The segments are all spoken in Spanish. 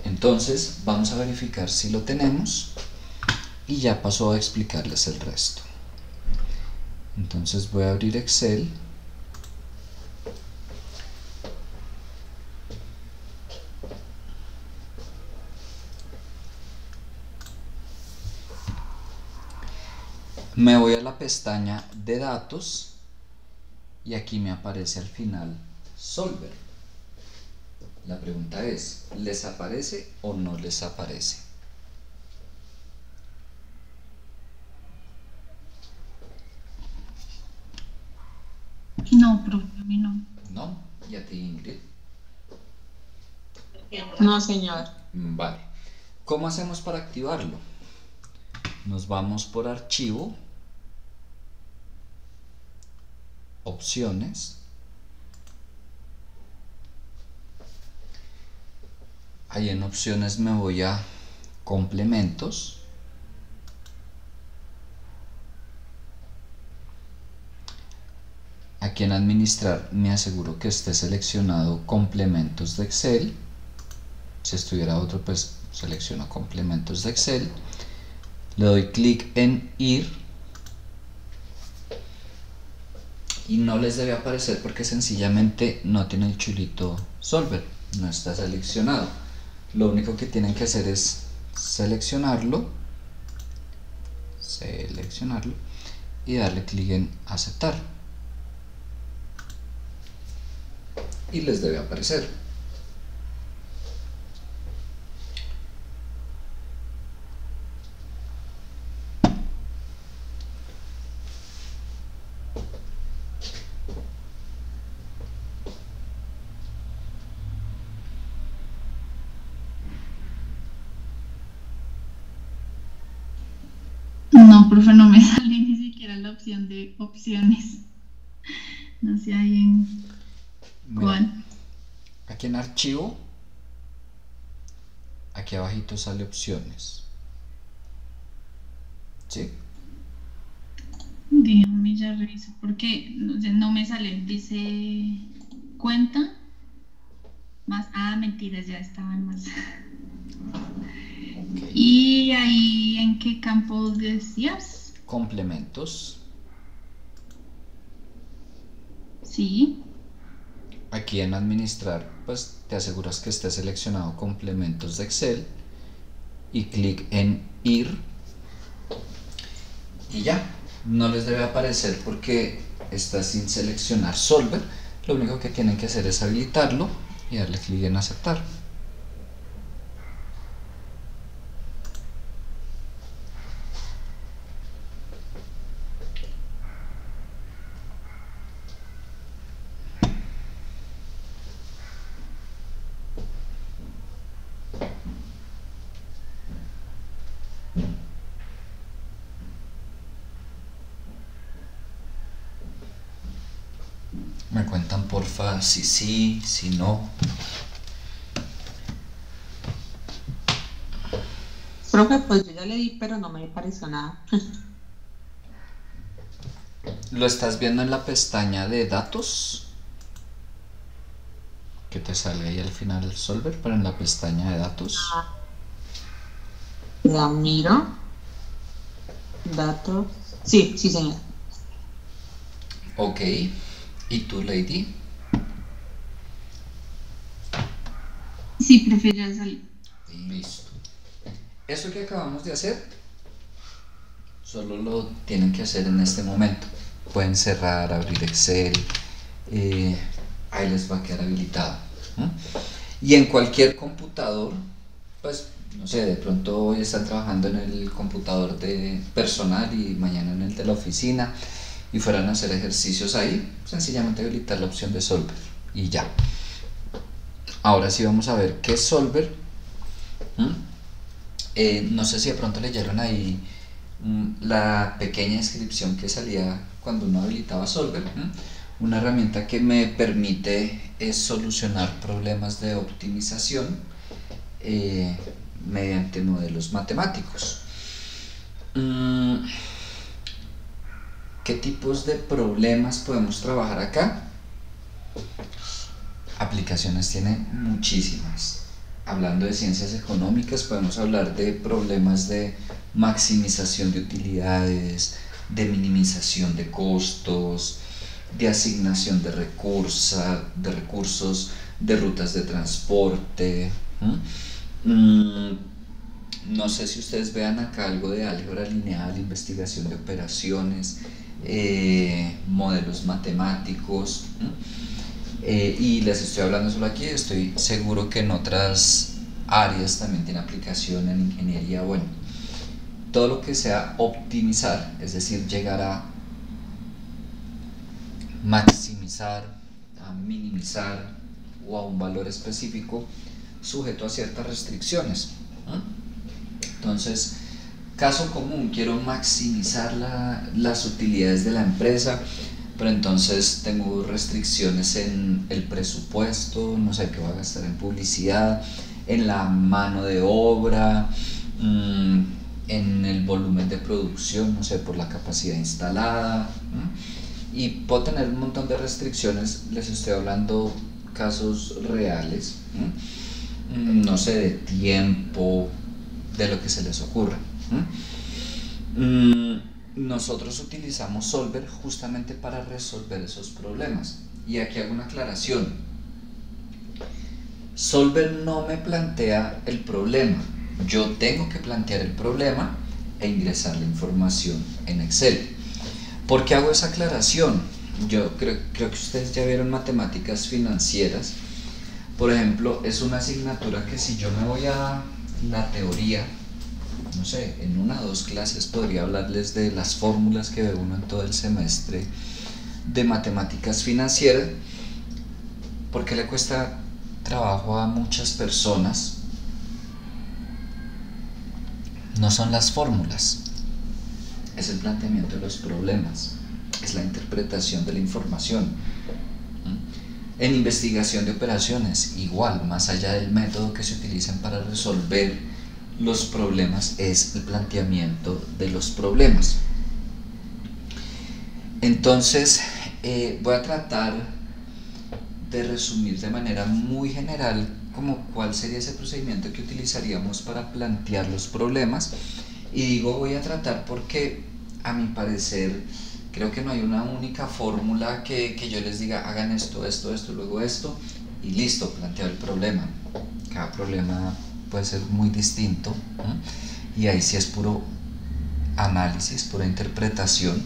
Entonces vamos a verificar si lo tenemos y ya paso a explicarles el resto. Entonces voy a abrir Excel. Me voy a la pestaña de datos y aquí me aparece al final Solver. La pregunta es, ¿les aparece o no les aparece? No, profe, a mí no. ¿No? ¿Y a ti, Ingrid? No, señor. Vale. ¿Cómo hacemos para activarlo? Nos vamos por archivo, opciones, ahí en opciones me voy a complementos, aquí en administrar me aseguro que esté seleccionado complementos de Excel. Si estuviera otro, pues selecciono complementos de Excel, le doy clic en ir y no les debe aparecer porque sencillamente no tiene el chulito Solver, no está seleccionado. Lo único que tienen que hacer es seleccionarlo y darle clic en aceptar y les debe aparecer. No, profe, no me sale ni siquiera la opción de opciones. No sé ahí en cuál. Aquí en archivo, aquí abajito sale opciones. ¿Sí? Déjame ya reviso, porque no sé, no me sale, dice cuenta, más, mentiras, ya estaban más. Okay. ¿Y ahí en qué campo decías? Complementos. Sí. Aquí en administrar, pues te aseguras que esté seleccionado complementos de Excel y clic en ir y ya, no les debe aparecer porque está sin seleccionar Solver. Lo único que tienen que hacer es habilitarlo y darle clic en aceptar. Me cuentan porfa si sí, si no. Profe, pues yo ya le di, pero no me pareció nada. ¿Lo estás viendo en la pestaña de datos? Que te sale ahí al final el Solver, pero en la pestaña de datos. La miro. Datos. Sí, sí, señor. Ok. ¿Y tú, Lady? Sí, profe, ya salí. Listo. Eso que acabamos de hacer, solo lo tienen que hacer en este momento. Pueden cerrar, abrir Excel, ahí les va a quedar habilitado. Y en cualquier computador, pues, no sé, de pronto hoy están trabajando en el computador de personal y mañana en el de la oficina y fueran a hacer ejercicios ahí, sencillamente habilitar la opción de Solver y ya. Ahora sí vamos a ver qué es Solver. No sé si de pronto leyeron ahí la pequeña descripción que salía cuando uno habilitaba Solver. Una herramienta que me permite solucionar problemas de optimización mediante modelos matemáticos. ¿Qué tipos de problemas podemos trabajar acá? Aplicaciones tiene muchísimas. hablando de ciencias económicas, podemos hablar de problemas de maximización de utilidades, de minimización de costos, de asignación de recursos, de rutas de transporte. No sé si ustedes vean acá algo de álgebra lineal, investigación de operaciones, modelos matemáticos. Y les estoy hablando solo aquí, estoy seguro que en otras áreas también tiene aplicación en ingeniería. Bueno, todo lo que sea optimizar, es decir, llegar a maximizar, a minimizar o a un valor específico sujeto a ciertas restricciones. Entonces, caso común, quiero maximizar las utilidades de la empresa, pero entonces tengo restricciones en el presupuesto, no sé qué voy a gastar en publicidad, en la mano de obra, en el volumen de producción, no sé, por la capacidad instalada, y puedo tener un montón de restricciones. Les estoy hablando casos reales, no sé, de tiempo, de lo que se les ocurra. Nosotros utilizamos Solver justamente para resolver esos problemas. Y aquí hago una aclaración. Solver no me plantea el problema. Yo tengo que plantear el problema e ingresar la información en Excel. ¿Por qué hago esa aclaración? Yo creo que ustedes ya vieron matemáticas financieras. Por ejemplo, es una asignatura que si yo me voy a la teoría, no sé, en 1 o 2 clases podría hablarles de las fórmulas que ve uno en todo el semestre de matemáticas financieras, porque le cuesta trabajo a muchas personas. No son las fórmulas, es el planteamiento de los problemas, es la interpretación de la información. En investigación de operaciones, igual, más allá del método que se utilicen para resolver los problemas, es el planteamiento de los problemas. Entonces, voy a tratar de resumir de manera muy general como cuál sería ese procedimiento que utilizaríamos para plantear los problemas. Y digo voy a tratar porque a mi parecer creo que no hay una única fórmula que yo les diga hagan esto, luego esto y listo, planteado el problema. Cada problema puede ser muy distinto, y ahí sí es puro análisis, pura interpretación.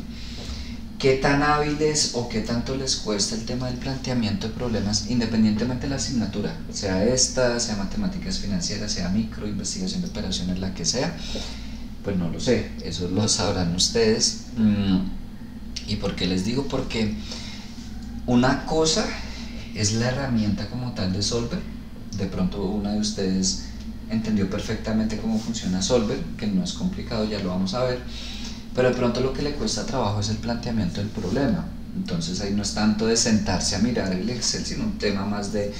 ¿Qué tan hábiles o qué tanto les cuesta el tema del planteamiento de problemas, independientemente de la asignatura, sea esta, sea matemáticas financieras, sea micro, investigación de operaciones, la que sea? Pues no lo sé, eso lo sabrán ustedes. ¿Y por qué les digo? Porque una cosa es la herramienta como tal de Solver. De pronto una de ustedes entendió perfectamente cómo funciona Solver, que no es complicado, ya lo vamos a ver, pero de pronto lo que le cuesta trabajo es el planteamiento del problema. Entonces ahí no es tanto de sentarse a mirar el Excel, sino un tema más de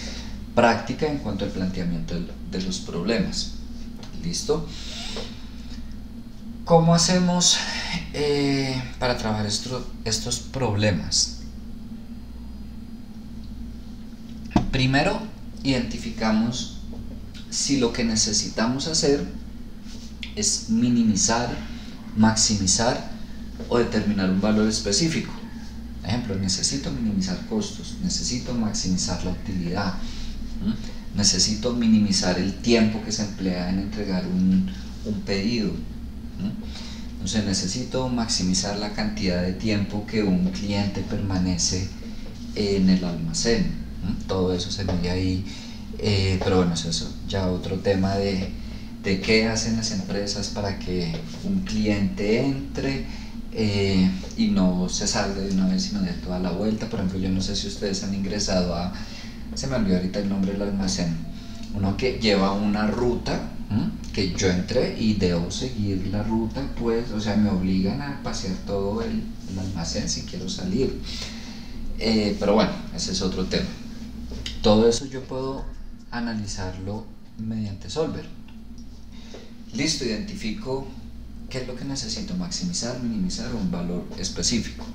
práctica en cuanto al planteamiento de los problemas. ¿Listo? ¿Cómo hacemos para trabajar estos problemas? Primero, identificamos si lo que necesitamos hacer es minimizar, maximizar o determinar un valor específico. Ejemplo, necesito minimizar costos, necesito maximizar la utilidad, necesito minimizar el tiempo que se emplea en entregar un pedido. Entonces necesito maximizar la cantidad de tiempo que un cliente permanece en el almacén. Todo eso se mide ahí, pero bueno, eso es ya otro tema de qué hacen las empresas para que un cliente entre y no se salga de una vez sino de toda la vuelta. Por ejemplo, yo no sé si ustedes han ingresado a, se me olvidó ahorita el nombre del almacén, uno que lleva una ruta, que yo entré y debo seguir la ruta, pues, o sea, me obligan a pasear todo el almacén si quiero salir, pero bueno, ese es otro tema. Todo eso yo puedo analizarlo mediante Solver. Listo, identifico qué es lo que necesito, maximizar, minimizar un valor específico.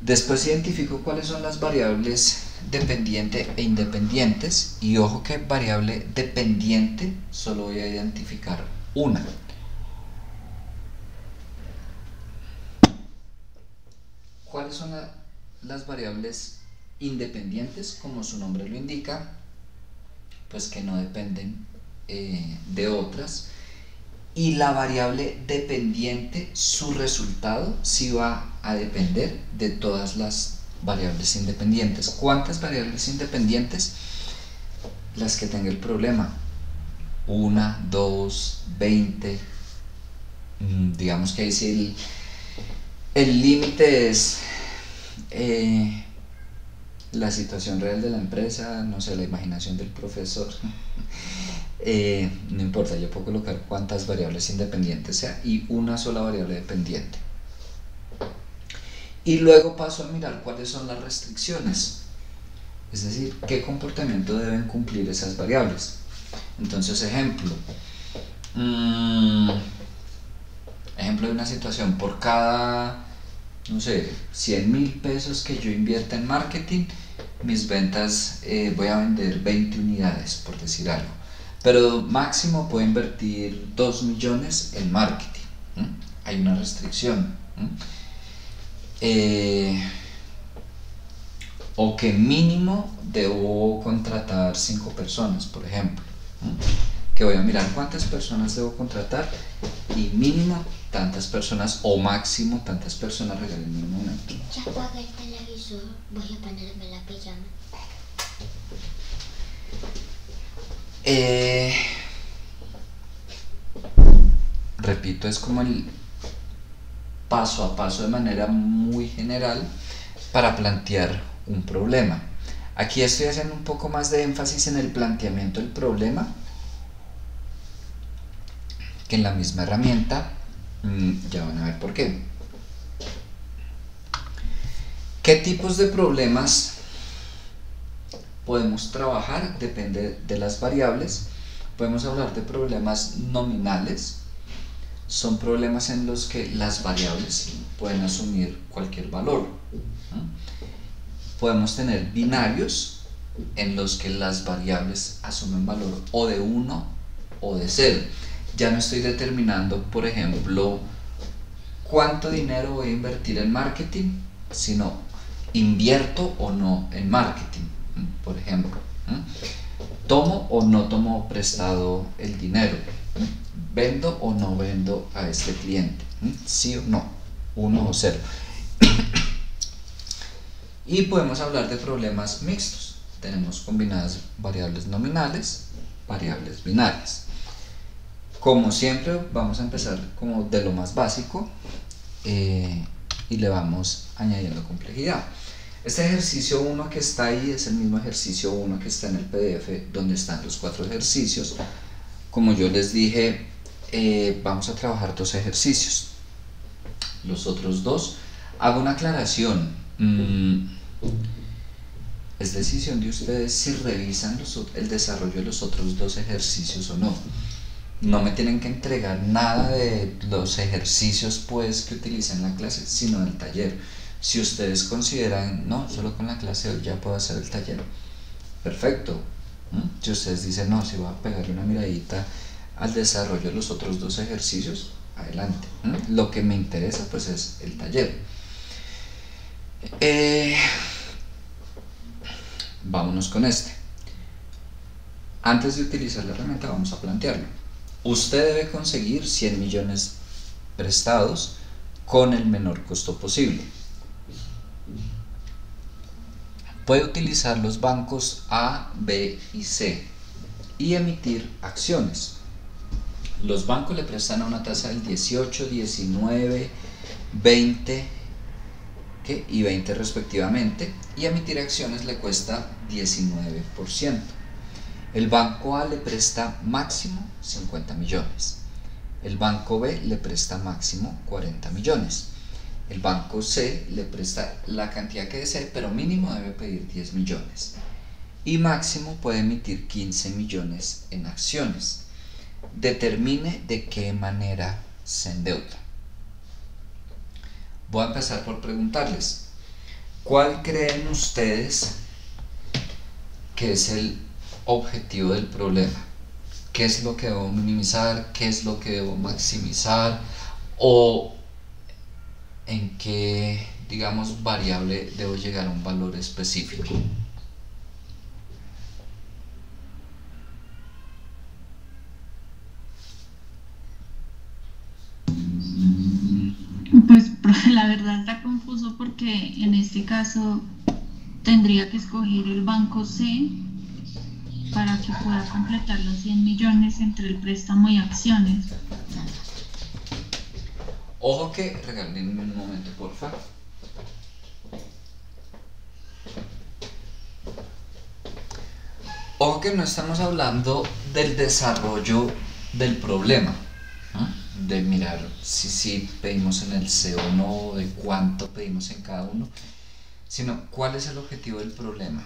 Después identifico cuáles son las variables dependiente e independientes, y ojo que variable dependiente solo voy a identificar una. ¿Cuáles son las variables independientes? Como su nombre lo indica, pues que no dependen de otras. Y la variable dependiente, su resultado sí va a depender de todas las variables independientes. ¿Cuántas variables independientes? Las que tenga el problema. 1, 2, 20. Digamos que ahí sí el límite es la situación real de la empresa, no sé, la imaginación del profesor. No importa, yo puedo colocar cuántas variables independientes sea y una sola variable dependiente. Y luego paso a mirar cuáles son las restricciones, es decir, qué comportamiento deben cumplir esas variables. Entonces, ejemplo de una situación: por cada, no sé, 100.000 pesos que yo invierta en marketing, mis ventas, voy a vender 20 unidades, por decir algo, pero máximo puedo invertir 2 millones en marketing. Hay una restricción. O que mínimo debo contratar 5 personas, por ejemplo. Que voy a mirar cuántas personas debo contratar y mínimo tantas personas, o máximo tantas personas. Regálenme un momento. Ya apagué el televisor, voy a ponerme la pijama. Repito, es como el paso a paso de manera muy general para plantear un problema. Aquí estoy haciendo un poco más de énfasis en el planteamiento del problema que en la misma herramienta. Ya van a ver por qué. ¿Qué tipos de problemas podemos trabajar? Depende de las variables. Podemos hablar de problemas nominales. Son problemas en los que las variables pueden asumir cualquier valor. Podemos tener binarios en los que las variables asumen valor o de 1 o de 0. Ya no estoy determinando, por ejemplo, cuánto dinero voy a invertir en marketing, sino invierto o no en marketing, por ejemplo. ¿Tomo o no tomo prestado el dinero? ¿Vendo o no vendo a este cliente? ¿Sí o no? 1 o 0. Y podemos hablar de problemas mixtos. Tenemos combinadas variables nominales, variables binarias. Como siempre, vamos a empezar como de lo más básico y le vamos añadiendo complejidad. Este ejercicio 1 que está ahí es el mismo ejercicio 1 que está en el PDF, donde están los 4 ejercicios. Como yo les dije, vamos a trabajar 2 ejercicios. Los otros 2, hago una aclaración. Es decisión de ustedes si revisan el desarrollo de los otros 2 ejercicios o no. No me tienen que entregar nada de los ejercicios pues que utilicen en la clase, sino del taller. Si ustedes consideran, no, solo con la clase hoy ya puedo hacer el taller, perfecto. Si ustedes dicen, no, si voy a pegarle una miradita al desarrollo de los otros 2 ejercicios, adelante. Lo que me interesa pues es el taller. Vámonos con este. Antes de utilizar la herramienta vamos a plantearlo. Usted debe conseguir 100 millones prestados con el menor costo posible. Puede utilizar los bancos A, B y C y emitir acciones. Los bancos le prestan a una tasa del 18, 19, 20 y 20 respectivamente, y emitir acciones le cuesta 19%. El banco A le presta máximo 50 millones. El banco B le presta máximo 40 millones. El banco C le presta la cantidad que desee, pero mínimo debe pedir 10 millones. Y máximo puede emitir 15 millones en acciones. Determine de qué manera se endeuda. Voy a empezar por preguntarles, ¿cuál creen ustedes que es el objetivo del problema. ¿Qué es lo que debo minimizar? ¿Qué es lo que debo maximizar? ¿O en qué, digamos, variable debo llegar a un valor específico? Pues la verdad está confuso porque en este caso tendría que escoger el banco C para que pueda completar los 100 millones entre el préstamo y acciones. Ojo que, regálenme un momento, por favor. Ojo que no estamos hablando del desarrollo del problema, ¿no? De mirar si pedimos en el C o no, de cuánto pedimos en cada uno, sino cuál es el objetivo del problema,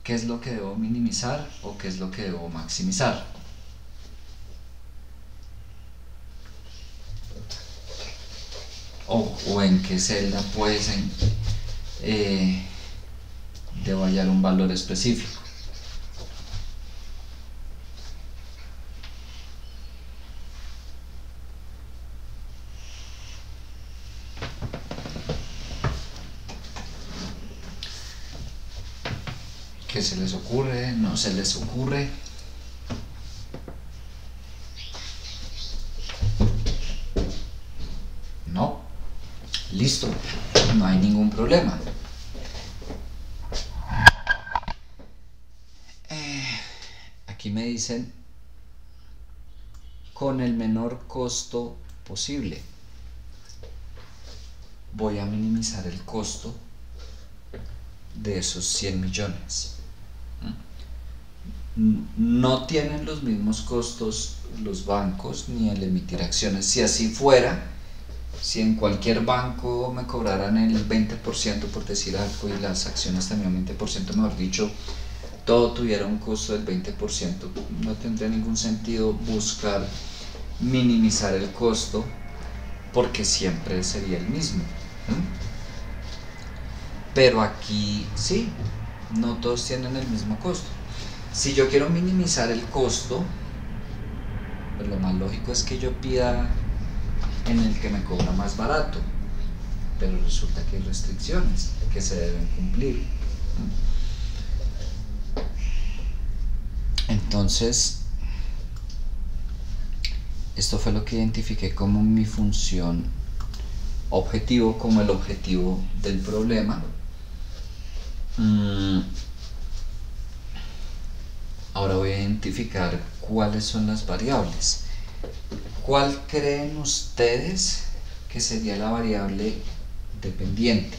qué es lo que debo minimizar o qué es lo que debo maximizar. O en qué celda pues debo hallar un valor específico. ¿Qué se les ocurre? ¿No se les ocurre? No. Listo. No hay ningún problema. Aquí me dicen con el menor costo posible. Voy a minimizar el costo de esos 100 millones. No tienen los mismos costos los bancos ni el emitir acciones. Si así fuera, si en cualquier banco me cobraran el 20% por decir algo y las acciones también un 20%, mejor dicho, todo tuviera un costo del 20%, no tendría ningún sentido buscar minimizar el costo porque siempre sería el mismo. Pero aquí sí, no todos tienen el mismo costo. Si yo quiero minimizar el costo, pues lo más lógico es que yo pida en el que me cobra más barato, pero resulta que hay restricciones que se deben cumplir. Entonces, esto fue lo que identifiqué como mi función objetivo, como el objetivo del problema. Ahora voy a identificar cuáles son las variables. ¿Cuál creen ustedes que sería la variable dependiente?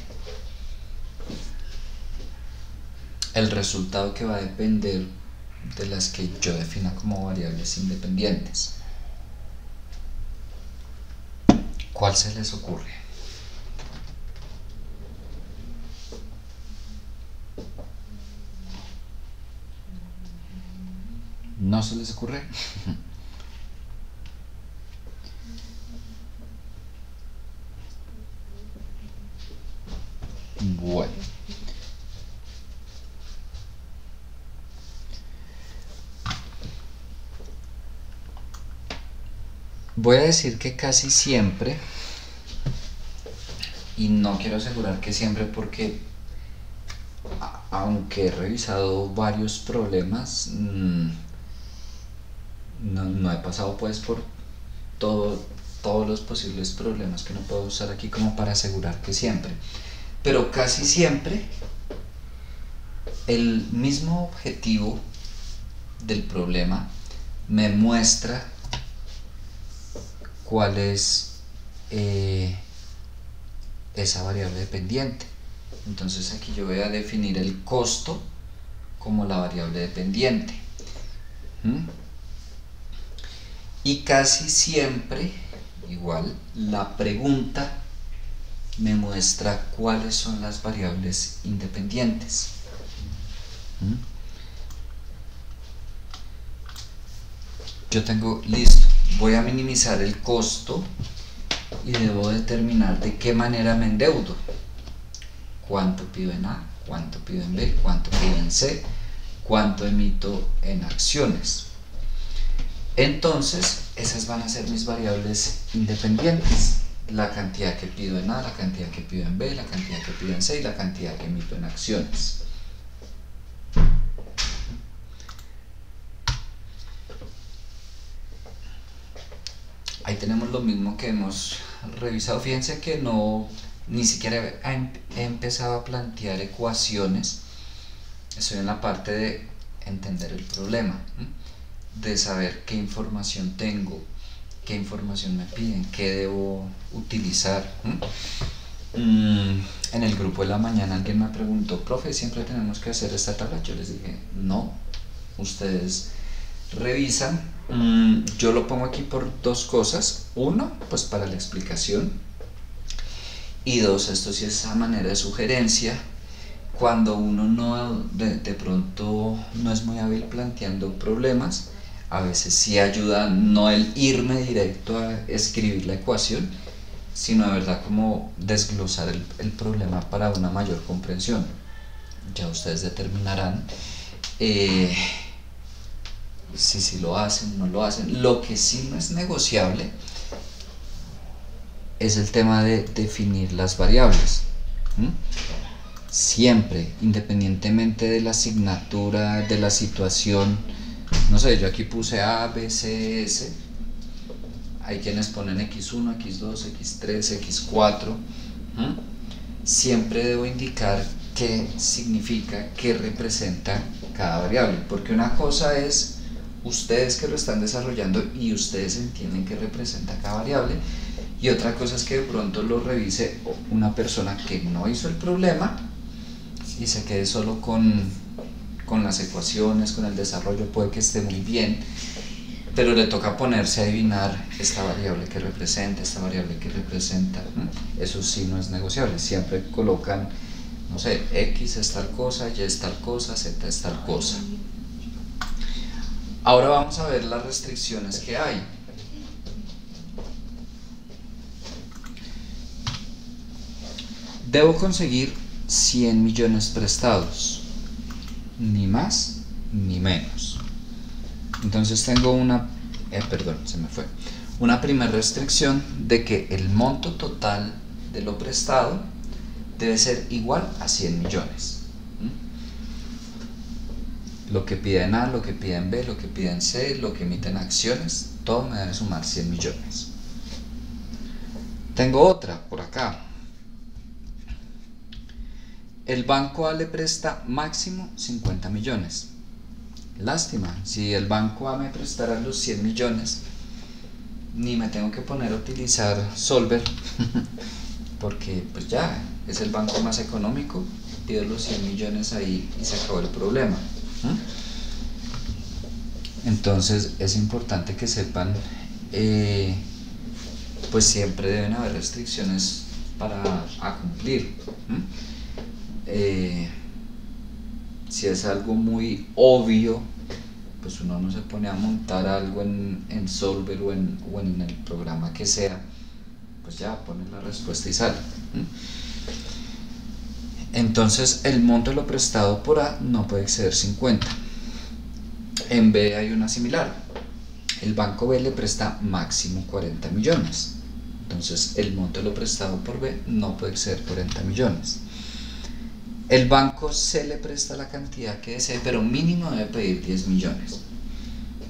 El resultado que va a depender de las que yo defina como variables independientes. ¿Cuál se les ocurre? ¿No se les ocurre? Bueno. Voy a decir que casi siempre, y no quiero asegurar que siempre porque aunque he revisado varios problemas, no he pasado pues por todos los posibles problemas que no puedo usar aquí como para asegurar que siempre, pero casi siempre el mismo objetivo del problema me muestra cuál es esa variable dependiente. Entonces aquí yo voy a definir el costo como la variable dependiente. Y casi siempre, igual, la pregunta me muestra cuáles son las variables independientes. Yo tengo, listo, voy a minimizar el costo y debo determinar de qué manera me endeudo. Cuánto pido en A, cuánto pido en B, cuánto pido en C, cuánto emito en acciones. Entonces, esas van a ser mis variables independientes. La cantidad que pido en A, la cantidad que pido en B, la cantidad que pido en C y la cantidad que emito en acciones. Ahí tenemos lo mismo que hemos revisado. Fíjense que ni siquiera he empezado a plantear ecuaciones. Estoy en la parte de entender el problema, de saber qué información tengo, qué información me piden, qué debo utilizar. En el grupo de la mañana alguien me preguntó: profe, ¿siempre tenemos que hacer esta tabla? Yo les dije: no, ustedes revisan. Yo lo pongo aquí por dos cosas: uno, pues para la explicación, y dos, esto sí es a manera de sugerencia. Cuando uno de pronto no es muy hábil planteando problemas, a veces sí ayuda no el irme directo a escribir la ecuación, sino de verdad como desglosar el problema para una mayor comprensión. Ya ustedes determinarán si lo hacen o no lo hacen. Lo que sí no es negociable es el tema de definir las variables. Siempre, independientemente de la asignatura, de la situación, no sé, yo aquí puse A, B, C, S. Hay quienes ponen X1, X2, X3, X4. Siempre debo indicar qué significa, qué representa cada variable, porque una cosa es ustedes que lo están desarrollando y ustedes entienden qué representa cada variable, y otra cosa es que de pronto lo revise una persona que no hizo el problema y se quede solo con las ecuaciones, con el desarrollo. Puede que esté muy bien, pero le toca ponerse a adivinar esta variable que representa, esta variable que representa. Eso sí no es negociable. Siempre colocan, no sé, X es tal cosa, Y es tal cosa, Z es tal cosa. Ahora vamos a ver las restricciones que hay. Debo conseguir 100 millones prestados, ni más ni menos. Entonces tengo una primera restricción de que el monto total de lo prestado debe ser igual a 100 millones. Lo que pida en A, lo que pida en B, lo que pida en C, lo que emiten acciones, todo me debe sumar 100 millones. Tengo otra por acá. El banco A le presta máximo 50 millones. Lástima, si el banco A me prestara los 100 millones, ni me tengo que poner a utilizar Solver, porque pues ya es el banco más económico, pido los 100 millones ahí y se acabó el problema. Entonces es importante que sepan, pues siempre deben haber restricciones para cumplir. Si es algo muy obvio, pues uno no se pone a montar algo en Solver o en el programa que sea, pues ya pone la respuesta y sale. Entonces el monto de lo prestado por A no puede exceder 50. En B hay una similar. El banco B le presta máximo 40 millones. Entonces el monto de lo prestado por B no puede exceder 40 millones. El banco C le presta la cantidad que desee, pero mínimo debe pedir 10 millones.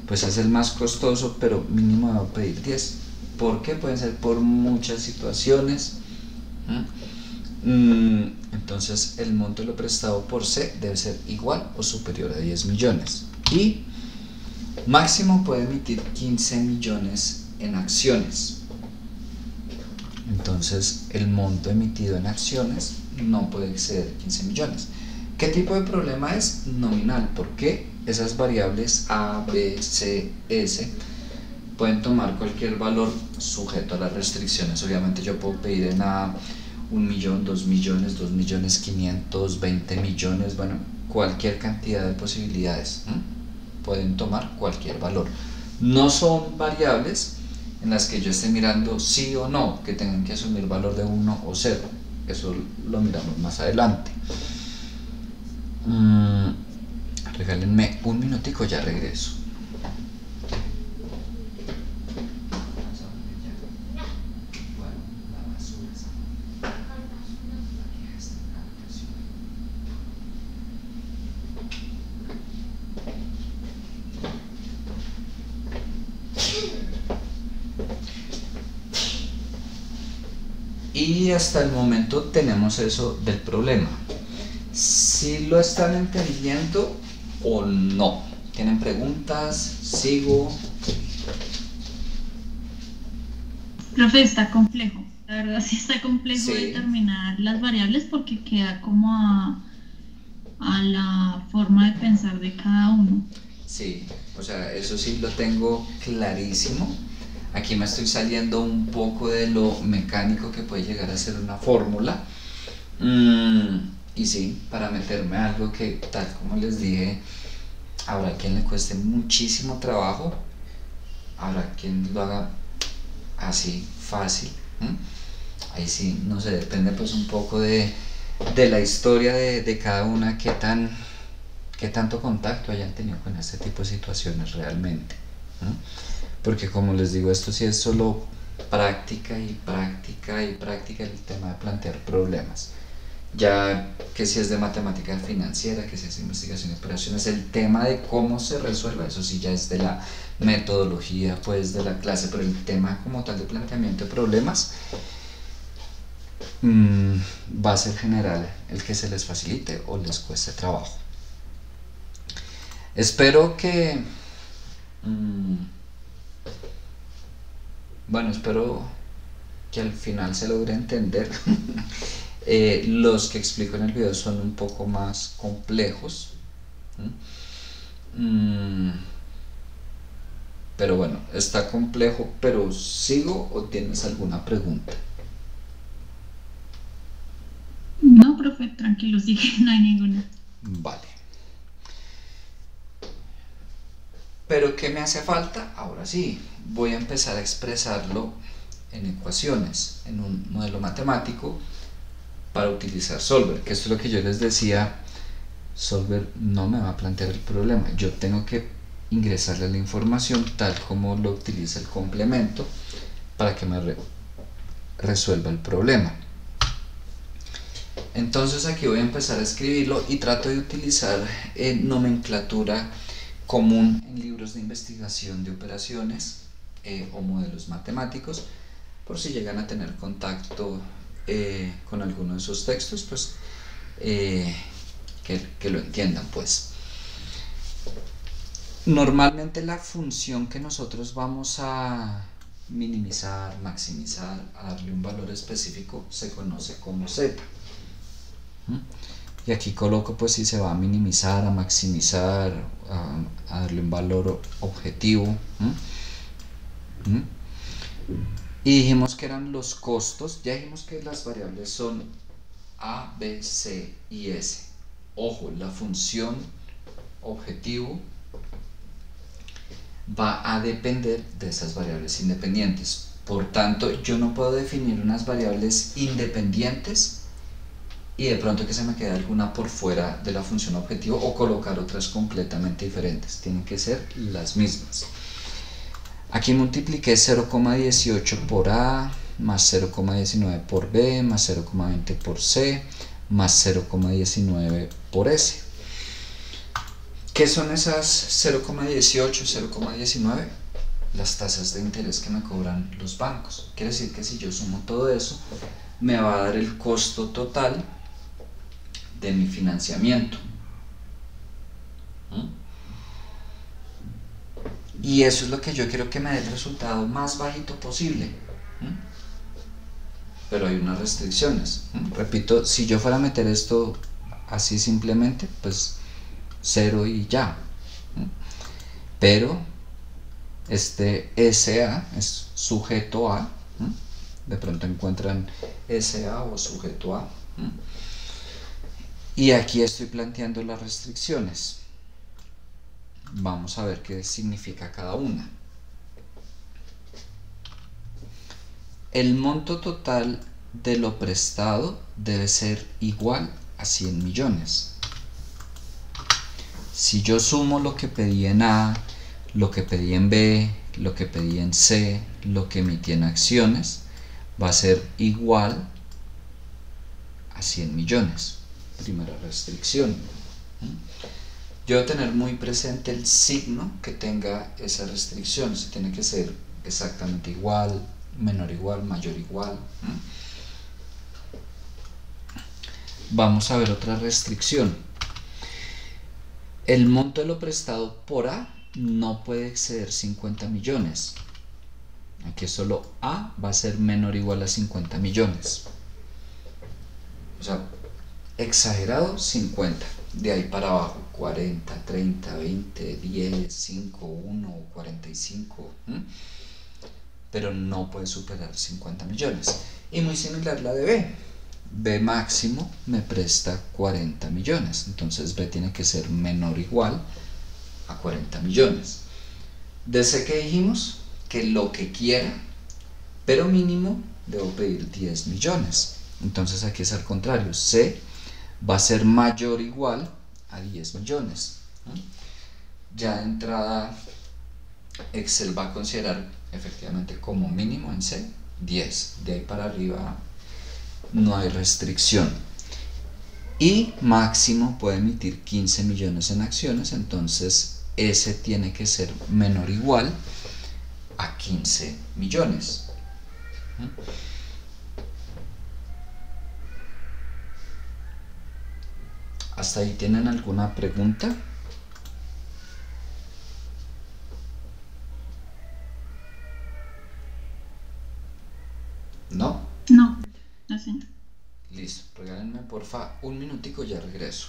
Pues es el más costoso, pero mínimo debe pedir 10. ¿Por qué? Pueden ser por muchas situaciones. Entonces el monto de lo prestado por C debe ser igual o superior a 10 millones. Y máximo puede emitir 15 millones en acciones. Entonces el monto emitido en acciones no puede exceder 15 millones. ¿Qué tipo de problema es? Nominal, porque esas variables A, B, C, S pueden tomar cualquier valor sujeto a las restricciones. Obviamente yo puedo pedir en A 1 millón, 2 millones, 2 millones 500, 20 millones, bueno, cualquier cantidad de posibilidades. Pueden tomar cualquier valor. No son variables en las que yo esté mirando sí o no, que tengan que asumir valor de 1 o 0. Eso lo miramos más adelante. Regálenme un minutico, ya regreso. Y hasta el momento tenemos eso del problema. Si lo están entendiendo o no. ¿Tienen preguntas? ¿Sigo? Profe, está complejo. La verdad sí está complejo Sí. determinar las variables porque queda como a la forma de pensar de cada uno. Sí, o sea, eso sí lo tengo clarísimo. Aquí me estoy saliendo un poco de lo mecánico que puede llegar a ser una fórmula. Y sí, para meterme a algo que, tal como les dije, habrá quien le cueste muchísimo trabajo, habrá quien lo haga así fácil. Ahí sí, no sé, depende pues un poco de la historia de cada una, qué tanto contacto hayan tenido con este tipo de situaciones realmente. Porque como les digo, esto sí es solo práctica y práctica y práctica, el tema de plantear problemas. Ya que si es de matemática financiera, que si es de investigación y operaciones, el tema de cómo se resuelva, eso sí ya es de la metodología pues de la clase, pero el tema como tal de planteamiento de problemas va a ser general, el que se les facilite o les cueste trabajo. Espero que espero que al final se logre entender. Los que explico en el video son un poco más complejos. Pero bueno, está complejo, pero ¿sigo o tienes alguna pregunta? No, profe, tranquilo, sigue, no hay ninguna. Vale. Pero ¿qué me hace falta? Ahora sí, voy a empezar a expresarlo en ecuaciones, en un modelo matemático para utilizar Solver, que esto es lo que yo les decía. Solver no me va a plantear el problema, yo tengo que ingresarle la información tal como lo utiliza el complemento para que me resuelva el problema. Entonces aquí voy a empezar a escribirlo y trato de utilizar nomenclatura común en libros de investigación de operaciones o modelos matemáticos, por si llegan a tener contacto con alguno de esos textos, pues que lo entiendan pues. Normalmente la función que nosotros vamos a minimizar, maximizar, a darle un valor específico, se conoce como z. Y aquí coloco pues si se va a minimizar, a maximizar, a darle un valor objetivo. Y dijimos que eran los costos. Ya dijimos que las variables son a, b, c y s. Ojo, la función objetivo va a depender de esas variables independientes. Por tanto, yo no puedo definir unas variables independientes y de pronto que se me quede alguna por fuera de la función objetivo o colocar otras completamente diferentes. Tienen que ser las mismas. Aquí multipliqué 0,18 por A, más 0,19 por B, más 0,20 por C, más 0,19 por S. ¿Qué son esas 0,18, 0,19? Las tasas de interés que me cobran los bancos. Quiere decir que si yo sumo todo eso, me va a dar el costo total de mi financiamiento. Y eso es lo que yo quiero que me dé el resultado más bajito posible. Pero hay unas restricciones. Repito, si yo fuera a meter esto así simplemente, pues 0 y ya. Pero este SA es sujeto a. De pronto encuentran SA o sujeto a. Y aquí estoy planteando las restricciones. Vamos a ver qué significa cada una. El monto total de lo prestado debe ser igual a 100 millones. Si yo sumo lo que pedí en A, lo que pedí en B, lo que pedí en C, lo que emití en acciones, va a ser igual a 100 millones. Primera restricción. Yo debo tener muy presente el signo que tenga esa restricción. Si tiene que ser exactamente igual, menor igual, mayor igual. Vamos a ver otra restricción. El monto de lo prestado por A no puede exceder 50 millones. Aquí solo A va a ser menor o igual a 50 millones. O sea, exagerado 50. De ahí para abajo 40, 30, 20, 10, 5, 1, 45. Pero no puede superar 50 millones. Y muy similar la de B. B máximo me presta 40 millones. Entonces B tiene que ser menor o igual a 40 millones. De C, que dijimos que lo que quiera, pero mínimo debo pedir 10 millones. Entonces aquí es al contrario. C va a ser mayor o igual a 10 millones. Ya de entrada Excel va a considerar efectivamente como mínimo en C 10. De ahí para arriba no hay restricción. Y máximo puede emitir 15 millones en acciones. Entonces ese tiene que ser menor o igual a 15 millones. ¿Hasta ahí tienen alguna pregunta? ¿No? No, lo siento. Listo, regálenme porfa un minutico, ya regreso.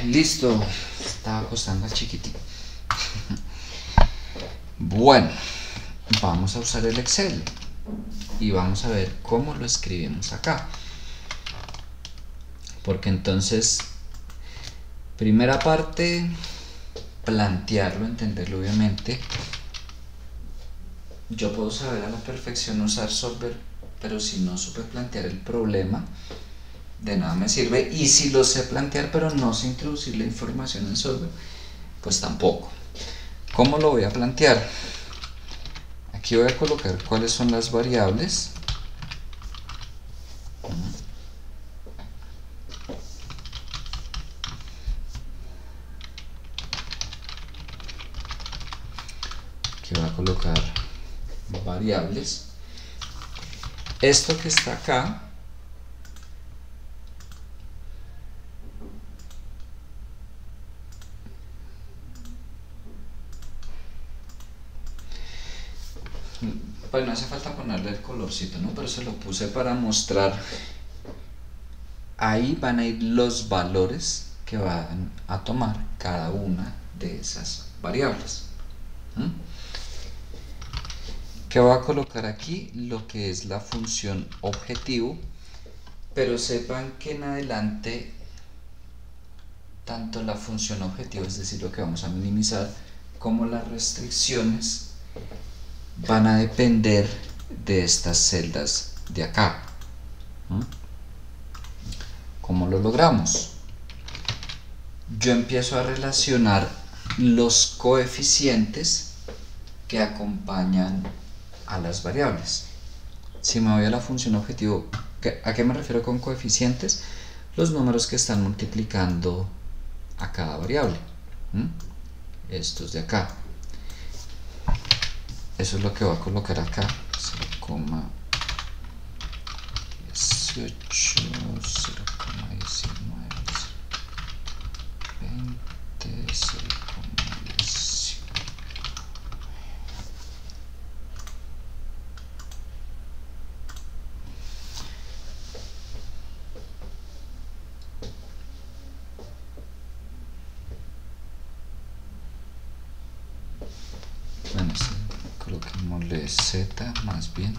Listo, estaba acostando al chiquitín. Bueno, vamos a usar el Excel y vamos a ver cómo lo escribimos acá. Porque entonces, primera parte, plantearlo, entenderlo obviamente. Yo puedo saber a la perfección usar Solver, pero si no supe plantear el problema, de nada me sirve. Y si lo sé plantear pero no sé introducir la información en Solver, pues tampoco. ¿Cómo lo voy a plantear? Aquí voy a colocar cuáles son las variables. Aquí voy a colocar variables. Esto que está acá pues no hace falta ponerle el colorcito, ¿no? Pero se lo puse para mostrar. Ahí van a ir los valores que van a tomar cada una de esas variables. Que voy a colocar aquí lo que es la función objetivo, pero sepan que en adelante tanto la función objetivo, es decir, lo que vamos a minimizar, como las restricciones van a depender de estas celdas de acá. ¿Cómo lo logramos? Yo empiezo a relacionar los coeficientes que acompañan a las variables. Si me voy a la función objetivo, ¿a qué me refiero con coeficientes? Los números que están multiplicando a cada variable. Estos de acá. Eso es lo que voy a colocar acá. 0,18, 0,19, 20, 0,10. Bueno, sí, coloquémosle Z más bien.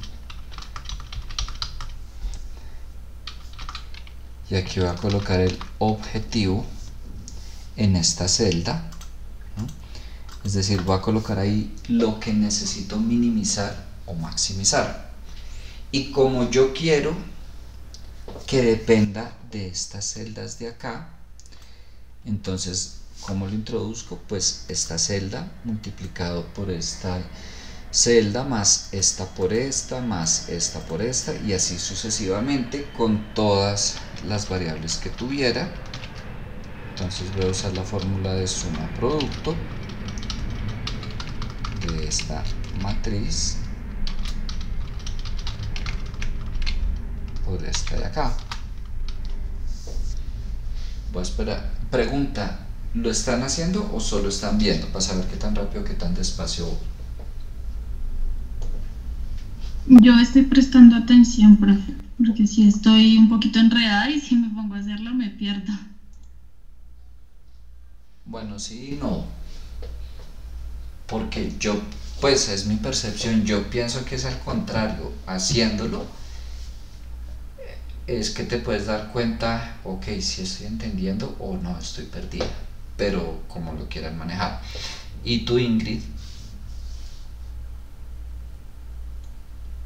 Y aquí voy a colocar el objetivo en esta celda, ¿no? Es decir, voy a colocar ahí lo que necesito minimizar o maximizar. Y como yo quiero que dependa de estas celdas de acá, entonces, ¿cómo lo introduzco? Pues esta celda multiplicado por esta celda más esta por esta más esta por esta, y así sucesivamente con todas las variables que tuviera. Entonces voy a usar la fórmula de suma producto de esta matriz por esta de acá. Voy a esperar. Pregunta, ¿lo están haciendo o solo están viendo? Para saber qué tan rápido, qué tan despacio. Yo estoy prestando atención, profe, porque si estoy un poquito enredada y si me pongo a hacerlo me pierdo. Bueno, sí y no. Porque yo, pues es mi percepción, yo pienso que es al contrario. Haciéndolo, es que te puedes dar cuenta, ok, si estoy entendiendo o no, estoy perdida. Pero como lo quieran manejar. ¿Y tú, Ingrid?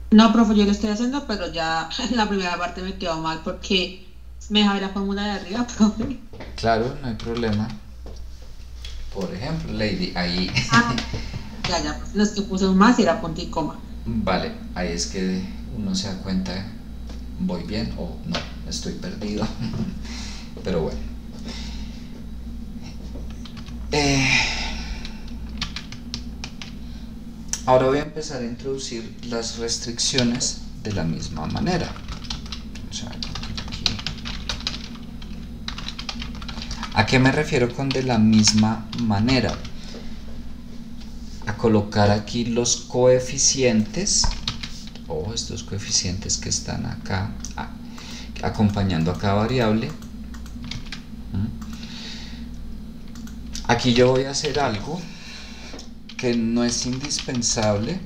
No, profe, yo lo estoy haciendo, pero ya la primera parte me quedó mal porque me dejaba la fórmula de arriba, profe. Claro, no hay problema. Por ejemplo, Lady, ahí. Ya, los que puse un más y era punto y coma. Vale, ahí es que uno se da cuenta, voy bien o no, estoy perdido. Pero bueno. Ahora voy a empezar a introducir las restricciones de la misma manera. O sea, aquí. ¿A qué me refiero con de la misma manera? A colocar aquí los coeficientes, o estos coeficientes que están acá, acompañando a cada variable. Aquí yo voy a hacer algo que no es indispensable.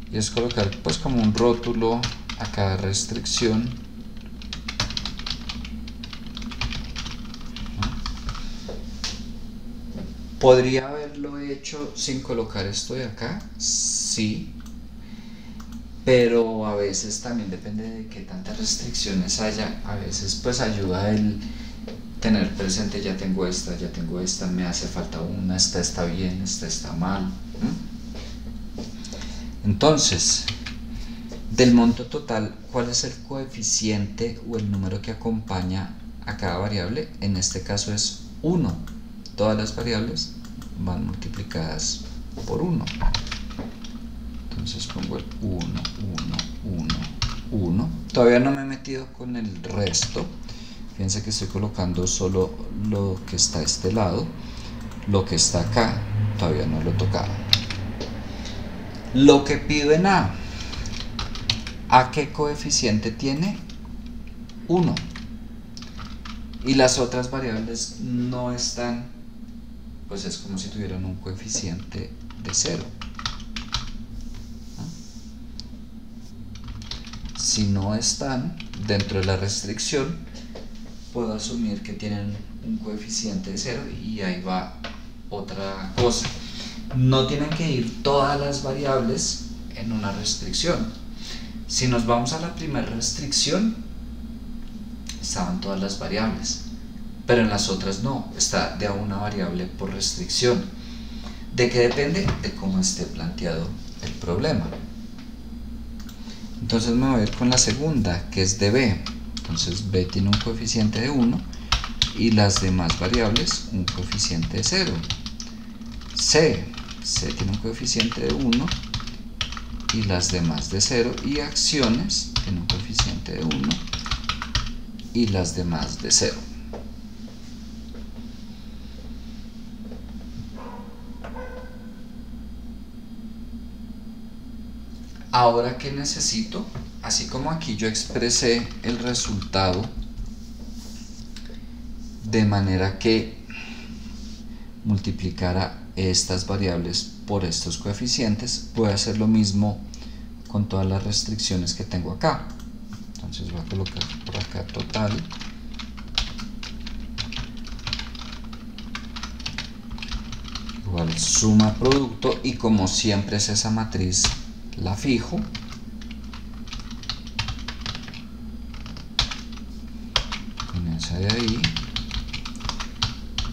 Y es colocar pues como un rótulo a cada restricción. ¿Podría haberlo hecho sin colocar esto de acá? Sí. Pero a veces también depende de qué tantas restricciones haya. A veces pues ayuda el tener presente, ya tengo esta, me hace falta una, esta está bien, esta está mal. Entonces, del monto total, ¿cuál es el coeficiente o el número que acompaña a cada variable? En este caso es 1. Todas las variables van multiplicadas por 1. Entonces pongo el 1, 1, 1, 1. Todavía no me he metido con el resto. Fíjense que estoy colocando solo lo que está a este lado. Lo que está acá todavía no lo he tocado. Lo que pido en A, ¿a qué coeficiente tiene? 1. Y las otras variables no están, pues es como si tuvieran un coeficiente de 0. Si no están dentro de la restricción, puedo asumir que tienen un coeficiente de 0 y ahí va otra cosa. No tienen que ir todas las variables en una restricción. Si nos vamos a la primera restricción, estaban todas las variables. pero en las otras no, está de a una variable por restricción. ¿De qué depende? De cómo esté planteado el problema. Entonces me voy a ir con la segunda, que es de b. Entonces b tiene un coeficiente de 1 y las demás variables un coeficiente de 0. C tiene un coeficiente de 1 y las demás de 0, y acciones tiene un coeficiente de 1 y las demás de 0. Ahora, ¿qué necesito? Así como aquí yo expresé el resultado de manera que multiplicara estas variables por estos coeficientes, voy a hacer lo mismo con todas las restricciones que tengo acá. Entonces voy a colocar por acá total igual suma producto, y como siempre es esa matriz, la fijo. Con esa de ahí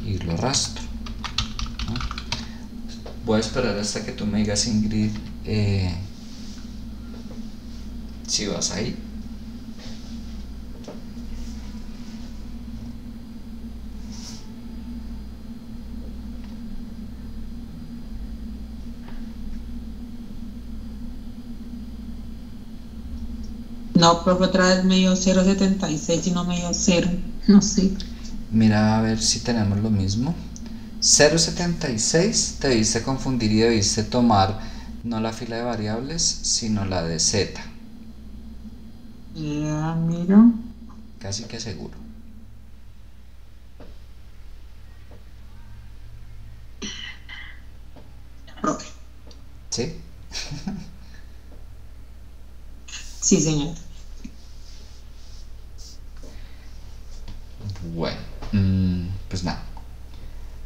y lo arrastro, ¿no? Voy a esperar hasta que tú me digas, Ingrid, si vas ahí. No, profe, otra vez me dio 0,76 y no me dio 0. No sé. Mira a ver si tenemos lo mismo. 0,76 te debiste confundir y debiste tomar no la fila de variables, sino la de z. Ya, miro. Casi que seguro. Profe. ¿Sí? Sí, señor. Bueno, pues nada.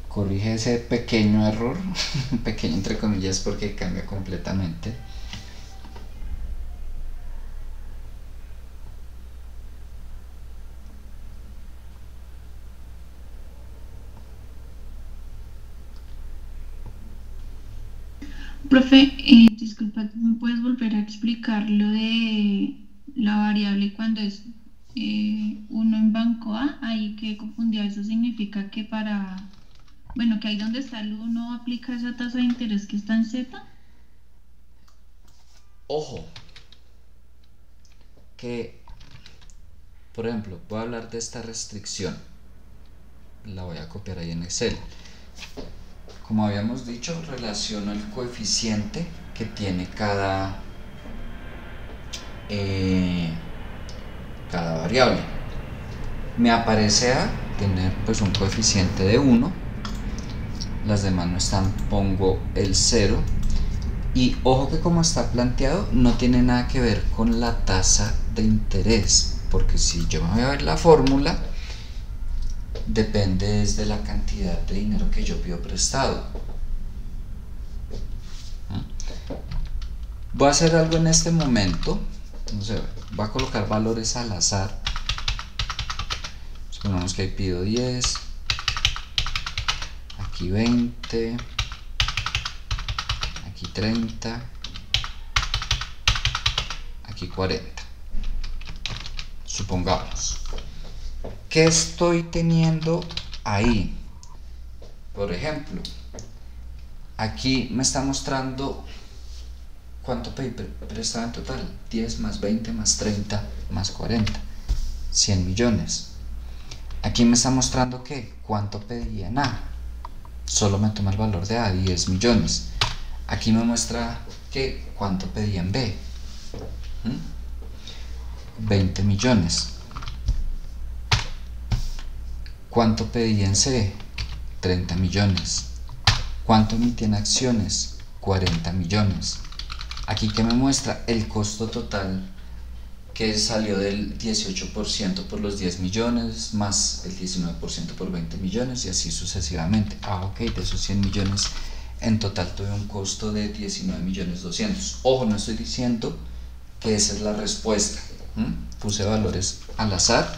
Corrige ese pequeño error, pequeño entre comillas porque cambia completamente. Profe, disculpa, ¿me puedes volver a explicar lo de la variable cuando es 1 en banco A? Ahí que confundía, eso significa que bueno, que ahí donde está el 1 aplica esa tasa de interés que está en Z. Ojo, que, por ejemplo, voy a hablar de esta restricción. La voy a copiar ahí en Excel. Como habíamos dicho, relaciono el coeficiente que tiene cada variable. Me aparece A tener pues un coeficiente de 1, las demás no están, pongo el 0, y ojo que como está planteado no tiene nada que ver con la tasa de interés, porque si yo me voy a ver la fórmula, depende desde la cantidad de dinero que yo pido prestado. Voy a hacer algo en este momento, no sé, voy a colocar valores al azar. Supongamos que ahí pido 10, aquí 20, aquí 30, aquí 40. Supongamos. ¿Qué estoy teniendo ahí? Por ejemplo, aquí me está mostrando cuánto pedí prestado en total: 10 más 20 más 30 más 40, 100 millones. Aquí me está mostrando que cuánto pedí en A, solo me toma el valor de A, 10 millones. Aquí me muestra que cuánto pedí en B, 20 millones. ¿Cuánto pedí en C? 30 millones. ¿Cuánto emití en acciones? 40 millones. Aquí que me muestra el costo total, que salió del 18% por los 10 millones, más el 19% por 20 millones, y así sucesivamente. Ok, de esos 100 millones, en total tuve un costo de 19.200.000. Ojo, no estoy diciendo que esa es la respuesta. Puse valores al azar.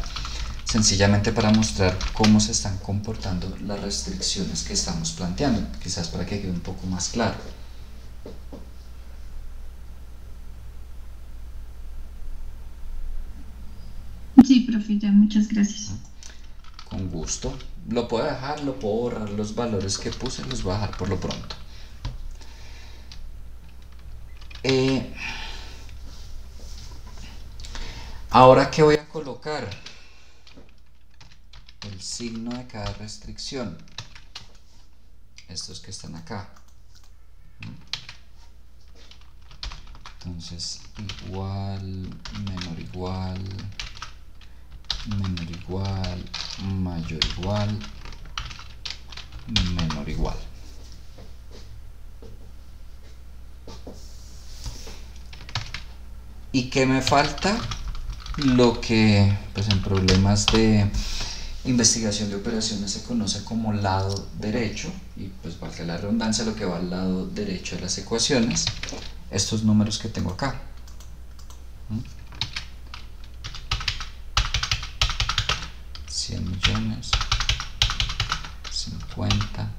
sencillamente para mostrar cómo se están comportando las restricciones que estamos planteando, quizás para que quede un poco más claro. Sí, profe, ya, muchas gracias. Con gusto. Lo puedo dejar, lo puedo borrar, los valores que puse los voy a dejar por lo pronto. Ahora, ¿qué voy a colocar? El signo de cada restricción. Estos que están acá. Entonces, igual, menor igual, menor igual, mayor igual, menor igual. ¿Y qué me falta? Lo que pues en problemas de investigación de operaciones se conoce como lado derecho, y pues valga la redundancia, lo que va al lado derecho de las ecuaciones, estos números que tengo acá. 100 millones, 50,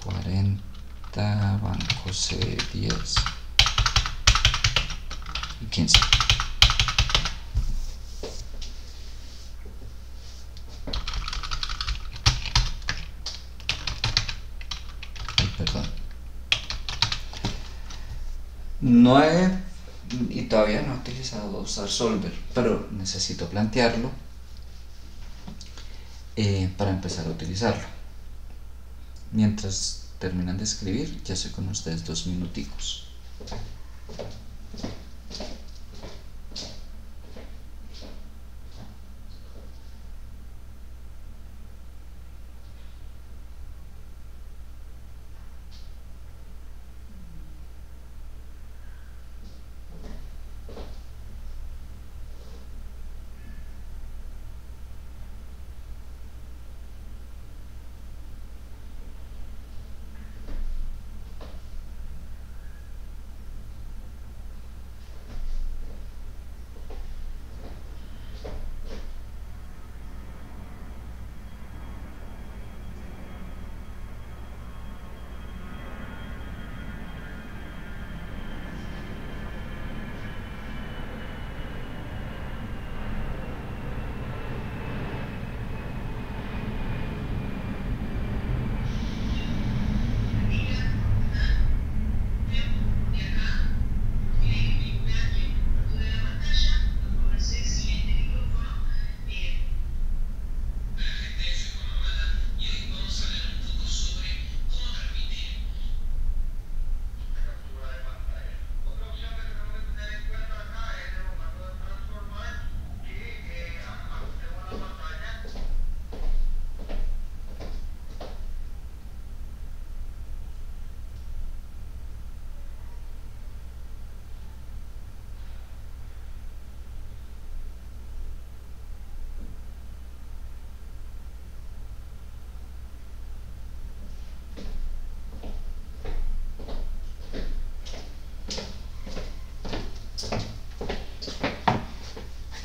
40, banco C 10 y 15. Perdón. No he, y todavía no he utilizado usar Solver, pero necesito plantearlo para empezar a utilizarlo. Mientras terminan de escribir, ya estoy con ustedes 2 minuticos.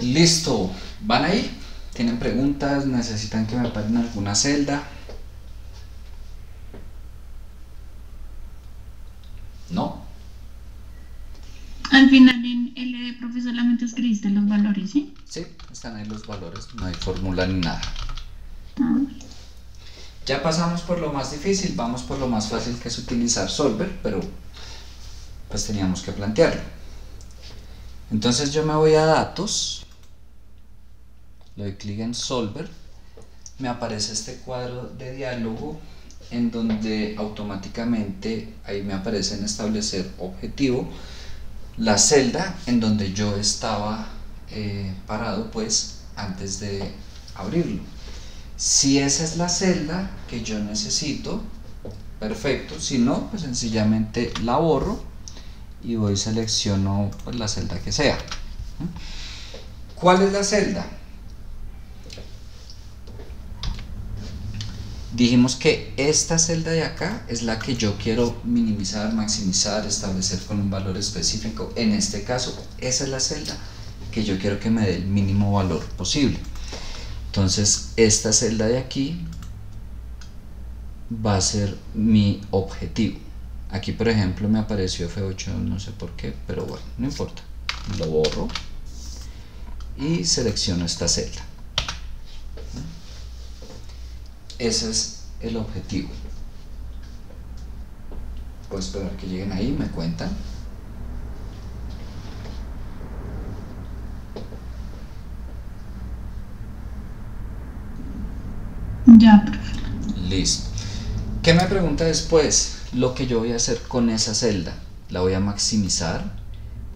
Listo, ¿van ahí? ¿Tienen preguntas? ¿Necesitan que me paren alguna celda? ¿No? Al final en L, profe, solamente escribiste los valores, ¿sí? Sí, están ahí los valores, no hay fórmula ni nada. Ah, Ya pasamos por lo más difícil, vamos por lo más fácil, que es utilizar Solver, pero pues teníamos que plantearlo. Entonces yo me voy a datos, le doy clic en Solver, me aparece este cuadro de diálogo en donde automáticamente ahí me aparece en establecer objetivo la celda en donde yo estaba parado pues antes de abrirlo. Si esa es la celda que yo necesito, perfecto. Si no, pues sencillamente la borro y voy y selecciono pues la celda que sea. ¿Cuál es la celda? Dijimos que esta celda de acá es la que yo quiero minimizar, maximizar, establecer con un valor específico. En este caso, esa es la celda que yo quiero que me dé el mínimo valor posible. Entonces esta celda de aquí va a ser mi objetivo. Aquí por ejemplo me apareció F8, no sé por qué, pero bueno, no importa. Lo borro y selecciono esta celda. Ese es el objetivo. Voy a esperar que lleguen ahí, me cuentan. Ya, profe. Listo. ¿Qué me pregunta después? Lo que yo voy a hacer con esa celda. ¿La voy a maximizar?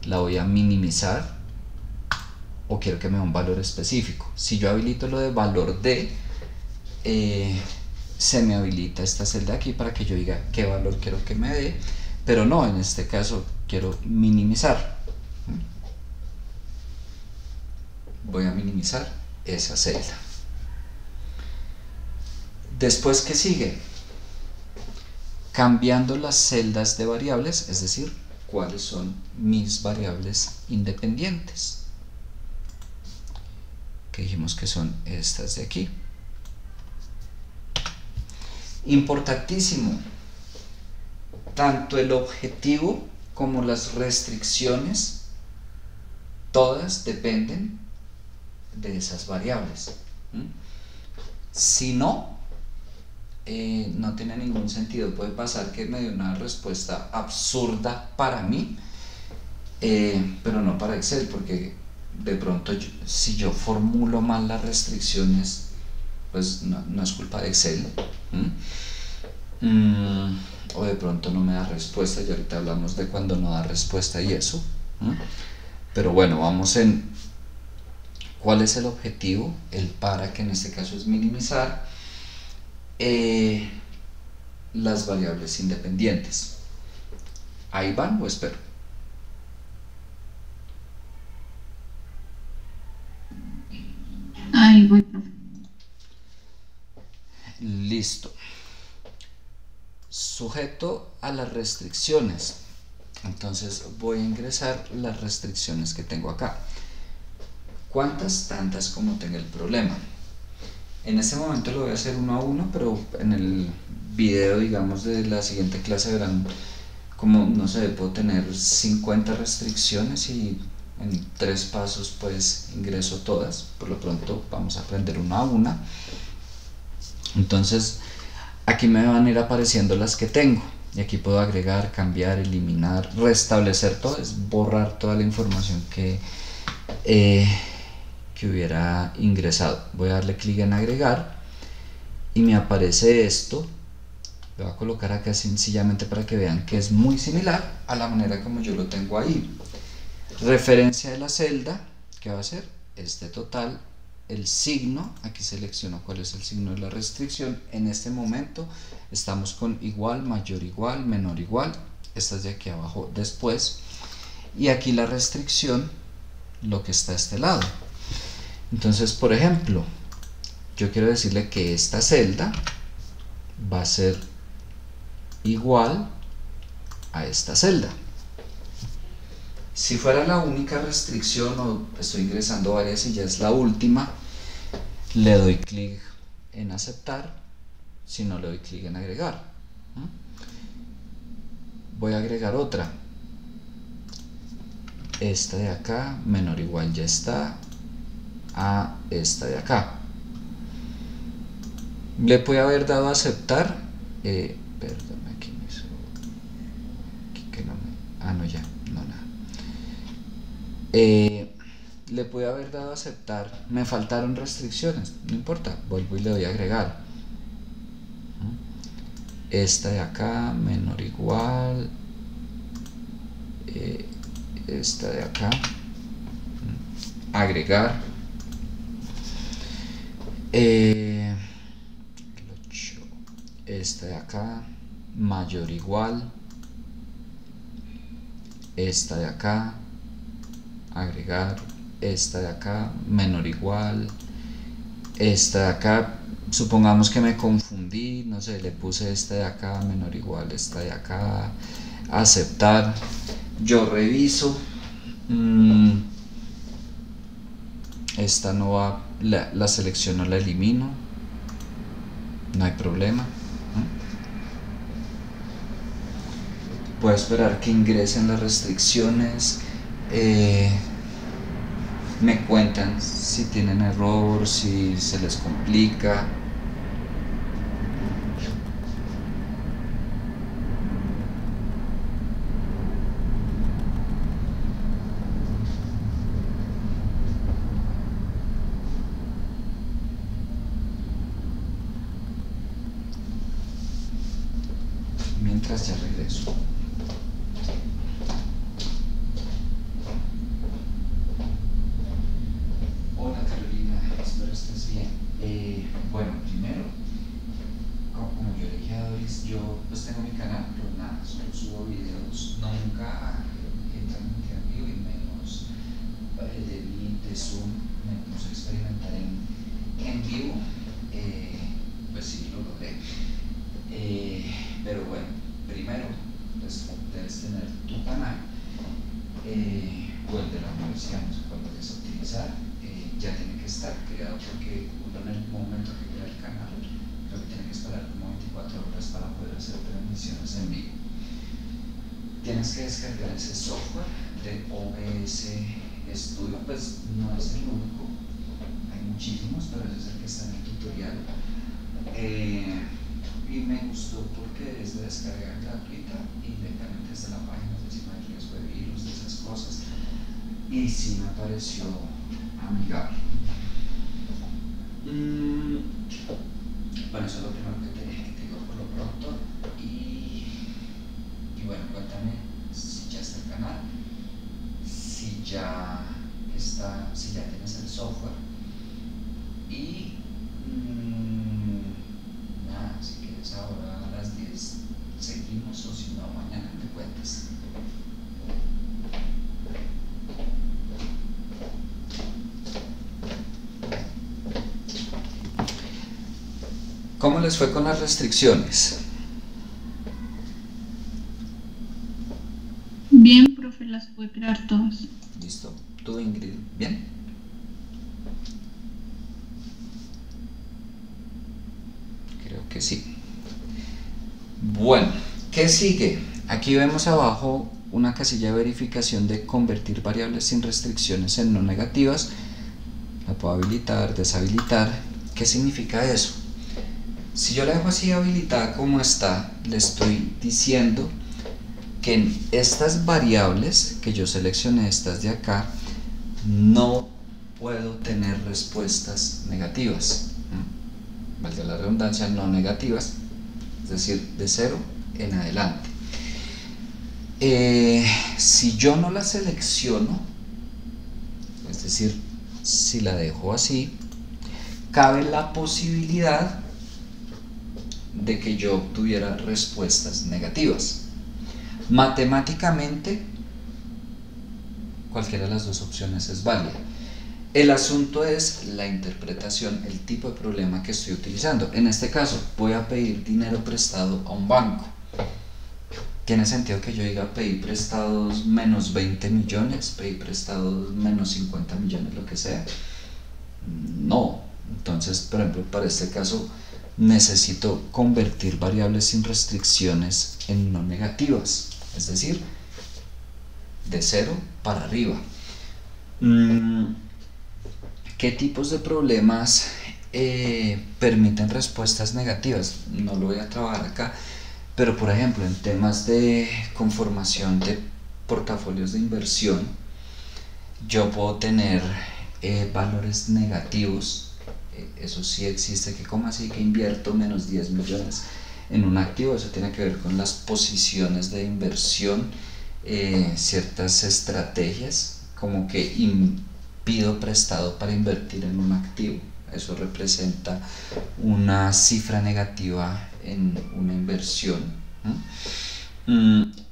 ¿La voy a minimizar? ¿O quiero que me dé un valor específico? Si yo habilito lo de valor D, se me habilita esta celda aquí para que yo diga qué valor quiero que me dé, pero no, en este caso quiero minimizar. Voy a minimizar esa celda. Después, ¿qué sigue? Cambiando las celdas de variables, es decir, cuáles son mis variables independientes, que dijimos que son estas de aquí. Importantísimo, tanto el objetivo como las restricciones, todas dependen de esas variables. Si no, no tiene ningún sentido. Puede pasar que me dé una respuesta absurda para mí, pero no para Excel, porque de pronto si yo formulo mal las restricciones, pues no es culpa de Excel. O de pronto no me da respuesta, y ahorita hablamos de cuando no da respuesta y eso. Pero bueno, vamos en cuál es el objetivo, el para, que en este caso es minimizar las variables independientes. ¿Ahí van o espero? Ahí voy, profe. Listo. Sujeto a las restricciones. Entonces voy a ingresar las restricciones que tengo acá. ¿Cuántas? Tantas como tenga el problema. En este momento lo voy a hacer uno a uno, pero en el video, digamos, de la siguiente clase verán como, no sé, puedo tener 50 restricciones y en 3 pasos pues ingreso todas. Por lo pronto vamos a aprender una a una. Entonces aquí me van a ir apareciendo las que tengo y aquí puedo agregar, cambiar, eliminar, restablecer todo, es borrar toda la información que hubiera ingresado. Voy a darle clic en agregar y me aparece esto. Lo voy a colocar acá sencillamente para que vean que es muy similar a la manera como yo lo tengo ahí. Referencia de la celda, ¿qué va a ser? Este total. El signo, aquí selecciono cuál es el signo de la restricción. En este momento estamos con igual, mayor igual, menor igual. Esta es de aquí abajo después. Y aquí la restricción, lo que está a este lado. Entonces, por ejemplo, yo quiero decirle que esta celda va a ser igual a esta celda. Si fuera la única restricción o estoy ingresando varias y ya es la última, le doy clic en aceptar, si no le doy clic en agregar. Voy a agregar otra. Esta de acá, menor o igual, ya está a esta de acá. Le puede haber dado a aceptar, perdón, aquí me hizo, aquí que no me, no, ya, no, nada. Le puede haber dado a aceptar, me faltaron restricciones, no importa, vuelvo y le doy a agregar. Esta de acá, menor o igual, esta de acá, agregar. Esta de acá, mayor o igual, esta de acá, agregar, esta de acá, menor o igual, esta de acá, supongamos que me confundí, no sé, le puse esta de acá, menor o igual, esta de acá, aceptar, yo reviso, esta no va, la selecciono, la elimino, no hay problema. Puedo esperar que ingresen las restricciones, me cuentan si tienen error, si se les complica. Mientras ya regreso. Hola Carolina, espero estés bien. Bueno, primero, como yo le dije a Doris, yo pues tengo mi canal, pero nada, solo subo videos, nunca he transmitido en vivo y menos de Meet, de Zoom, me puse a experimentar en vivo, pues sí lo logré. Pero bueno, primero pues debes tener tu canal, o el de la universidad, no sé cuál vayas a utilizar, ya tiene que estar creado porque uno en el momento que crea el canal creo que tiene que esperar como 24 horas para poder hacer transmisiones en vivo. Tienes que descargar ese software de OBS Studio, pues no es el único, hay muchísimos, pero ese es el que está en el tutorial. Y me gustó porque es de descarga gratuita y directamente desde la página, es decir, no hay riesgo de virus, de esas cosas, y sí me pareció amigable. Bueno, eso es lo primero que te digo por lo pronto, y bueno, cuéntame si ya está el canal, si ya tienes el software, y nada, si quieres ahora a las 10 seguimos, o si no mañana me cuentas. ¿Cómo les fue con las restricciones? Bien, profe, las puede crear todas. Listo. ¿Tú, Ingrid? ¿Bien? Creo que sí. Bueno, ¿qué sigue? Aquí vemos abajo una casilla de verificación de convertir variables sin restricciones en no negativas. La puedo habilitar, deshabilitar. ¿Qué significa eso? Si yo la dejo así habilitada como está, le estoy diciendo que en estas variables que yo seleccioné, estas de acá, no puedo tener respuestas negativas. Valga la redundancia, no negativas, es decir, de 0 en adelante. Si yo no la selecciono, es decir, si la dejo así, cabe la posibilidad de que yo obtuviera respuestas negativas. Matemáticamente, cualquiera de las dos opciones es válida. El asunto es la interpretación, el tipo de problema que estoy utilizando. En este caso, voy a pedir dinero prestado a un banco. ¿Tiene sentido que yo diga pedir prestados menos 20 millones, pedir prestados menos 50 millones, lo que sea? No. Entonces, por ejemplo, para este caso, necesito convertir variables sin restricciones en no negativas, es decir, de 0 para arriba. ¿Qué tipos de problemas permiten respuestas negativas? No lo voy a trabajar acá, pero por ejemplo en temas de conformación de portafolios de inversión, yo puedo tener valores negativos. Eso sí existe, que como así que invierto menos 10 millones en un activo. Eso tiene que ver con las posiciones de inversión, ciertas estrategias, como que pido prestado para invertir en un activo. Eso representa una cifra negativa en una inversión.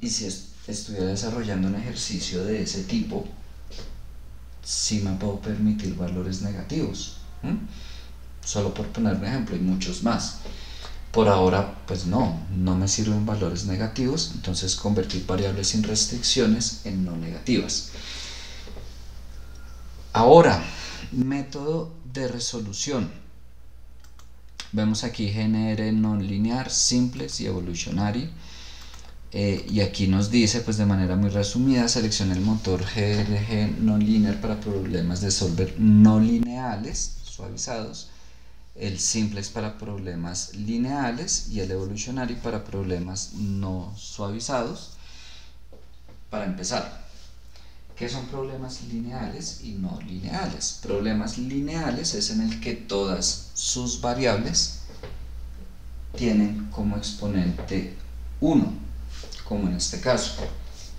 Y si estuviera desarrollando un ejercicio de ese tipo, sí me puedo permitir valores negativos. Solo por poner un ejemplo, hay muchos más. Por ahora, pues no me sirven valores negativos, entonces convertir variables sin restricciones en no negativas. Ahora, método de resolución. Vemos aquí GNR non linear, simplex y evolutionary. Y aquí nos dice, pues de manera muy resumida, seleccione el motor GRG non linear para problemas de solver no lineales, suavizados, el simplex para problemas lineales y el evolutionary para problemas no suavizados. Para empezar, ¿qué son problemas lineales y no lineales? Problemas lineales es en el que todas sus variables tienen como exponente 1, como en este caso.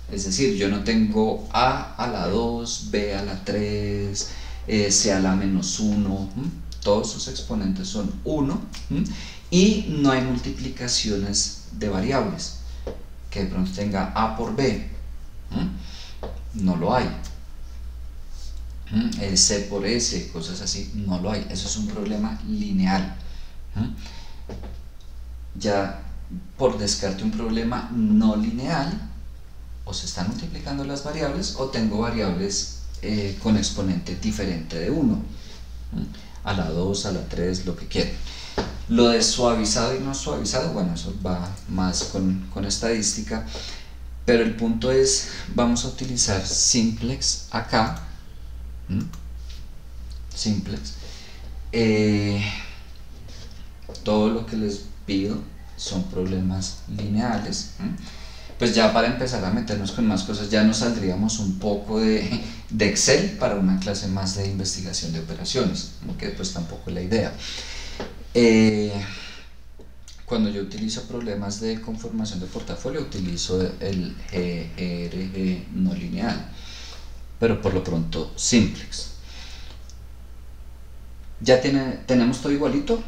Es decir, yo no tengo a la 2, b a la 3, c a la menos 1, todos sus exponentes son 1, y no hay multiplicaciones de variables, que de pronto tenga a por b, no lo hay, c por s, cosas así, no lo hay. Eso es un problema lineal. Ya por descarte, un problema no lineal, o se están multiplicando las variables o tengo variables con exponente diferente de 1, a la 2, a la 3, lo que quieran. Lo de suavizado y no suavizado, bueno, eso va más con estadística, pero el punto es, vamos a utilizar simplex acá, simplex. Todo lo que les pido son problemas lineales. Pues ya para empezar a meternos con más cosas, ya nos saldríamos un poco de Excel para una clase más de investigación de operaciones, que pues tampoco es la idea. Cuando yo utilizo problemas de conformación de portafolio, utilizo el GRG no lineal, pero por lo pronto simplex. ¿Ya tenemos todo igualito?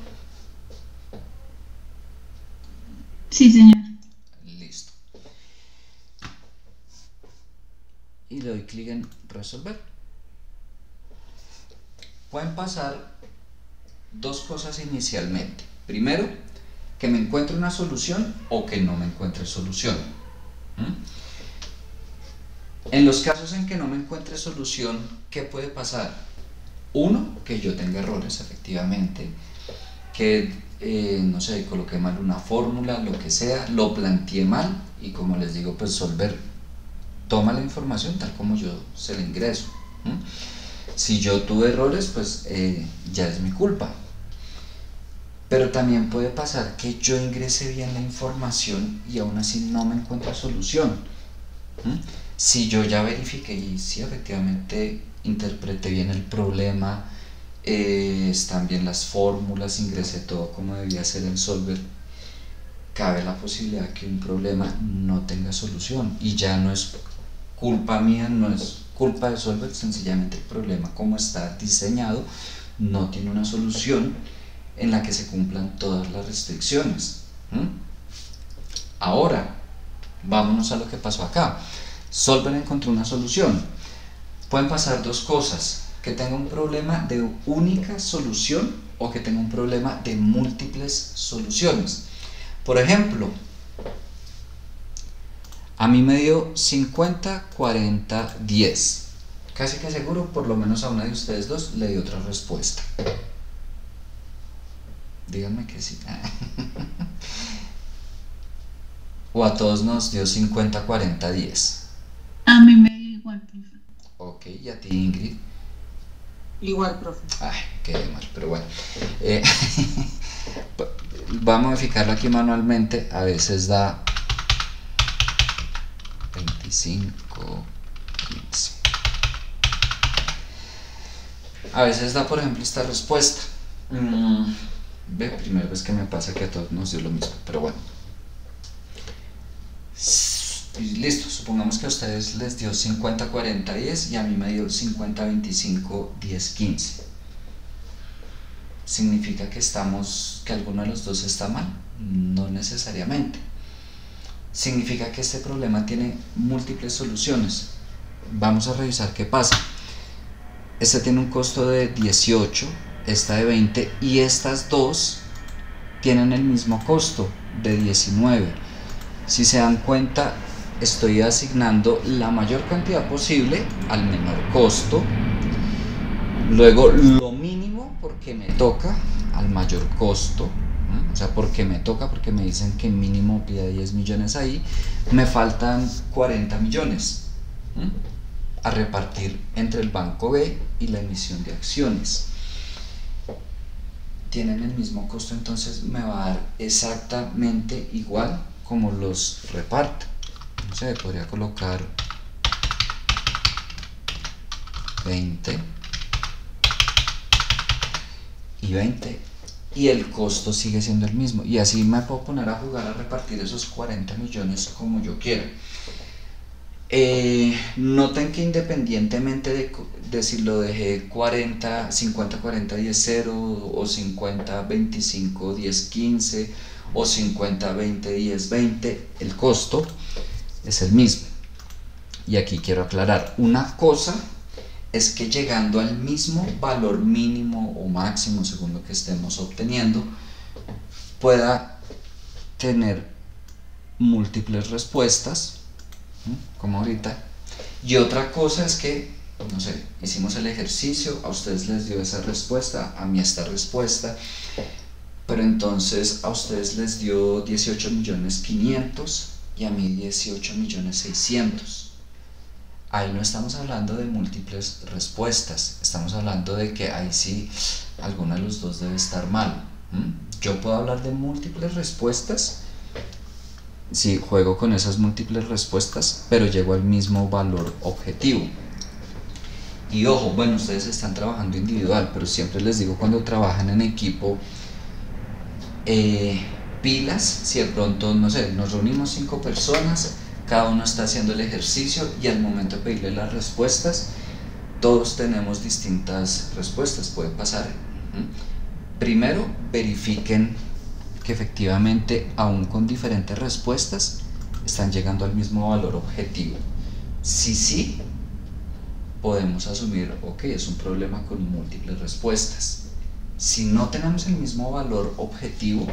Sí, señor. Listo. Y le doy clic en resolver. Pueden pasar dos cosas inicialmente. Primero, que me encuentre una solución o que no me encuentre solución. En los casos en que no me encuentre solución, ¿qué puede pasar? Uno, que yo tenga errores, efectivamente, que no sé, coloqué mal una fórmula, lo que sea, lo planteé mal, y como les digo, pues Solver toma la información tal como yo se la ingreso. Si yo tuve errores, pues ya es mi culpa. Pero también puede pasar que yo ingrese bien la información y aún así no me encuentro solución. Si yo ya verifiqué y si efectivamente interpreté bien el problema, están bien las fórmulas, ingresé todo como debía ser en Solver, cabe la posibilidad que un problema no tenga solución y ya no es culpa mía, no es culpa de Solver, sencillamente el problema como está diseñado no tiene una solución en la que se cumplan todas las restricciones. Ahora vámonos a lo que pasó acá. Solver encontró una solución. Pueden pasar dos cosas: que tenga un problema de única solución o que tenga un problema de múltiples soluciones. Por ejemplo, a mí me dio 50, 40, 10. Casi que seguro, por lo menos a una de ustedes dos le dio otra respuesta. Díganme que sí. O a todos nos dio 50, 40, 10. A mí me dio igual, profe. Ok, ¿y a ti, Ingrid? Igual, profe. Ay, quedé mal, pero bueno. Va a modificarlo aquí manualmente. A veces da 25, 15. A veces da, por ejemplo, esta respuesta. Ve, primera vez que me pasa que a todos nos dio lo mismo, pero bueno. Y listo, supongamos que a ustedes les dio 50, 40, 10 y a mí me dio 50, 25, 10, 15. ¿Significa que alguno de los dos está mal? No necesariamente. Significa que este problema tiene múltiples soluciones. Vamos a revisar qué pasa. Este tiene un costo de 18, esta de 20 y estas dos tienen el mismo costo de 19. Si se dan cuenta, estoy asignando la mayor cantidad posible al menor costo Luego lo mínimo porque me toca al mayor costo, ¿no? O sea, porque me toca, porque me dicen que mínimo pida 10 millones ahí, me faltan 40 millones, ¿no? A repartir entre el banco B y la emisión de acciones. Tienen el mismo costo, entonces me va a dar exactamente igual como los reparto. No sé, podría colocar 20 y 20 y el costo sigue siendo el mismo, y así me puedo poner a jugar a repartir esos 40 millones como yo quiera. Noten que independientemente de si lo dejé 40, 50, 40, 10, 0 o 50, 25, 10, 15 o 50, 20, 10, 20, el costo es el mismo. Y aquí quiero aclarar una cosa, es que llegando al mismo valor mínimo o máximo según lo que estemos obteniendo, pueda tener múltiples respuestas, ¿no? Como ahorita. Y otra cosa es que, no sé, hicimos el ejercicio, a ustedes les dio esa respuesta, a mí esta respuesta, pero entonces a ustedes les dio 18 millones 500 y a mí 18 millones 600. Ahí no estamos hablando de múltiples respuestas, estamos hablando de que ahí sí alguno de los dos debe estar mal. Yo puedo hablar de múltiples respuestas si juego con esas múltiples respuestas, pero llego al mismo valor objetivo. Y ojo, bueno, ustedes están trabajando individual, pero siempre les digo, cuando trabajan en equipo, pilas, si de pronto, no sé, nos reunimos 5 personas, cada uno está haciendo el ejercicio y al momento de pedirle las respuestas, todos tenemos distintas respuestas, puede pasar. Primero, verifiquen que efectivamente, aún con diferentes respuestas, están llegando al mismo valor objetivo. Si sí, podemos asumir, ok, es un problema con múltiples respuestas. Si no tenemos el mismo valor objetivo,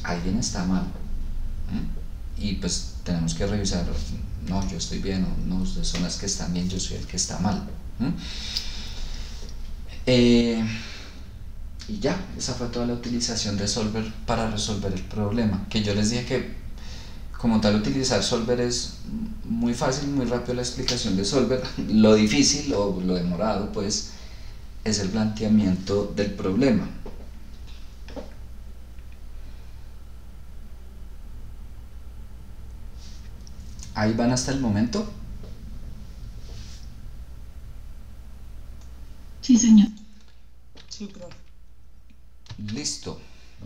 alguien está mal. Y pues tenemos que revisar, no, yo estoy bien, no, ustedes son las que están bien, yo soy el que está mal. Y ya, esa fue toda la utilización de Solver para resolver el problema, que yo les dije que como tal utilizar Solver es muy fácil, muy rápido la explicación de Solver. Lo difícil o lo demorado pues es el planteamiento del problema. ¿Ahí van hasta el momento? Sí, señor. Sí, profe. Listo.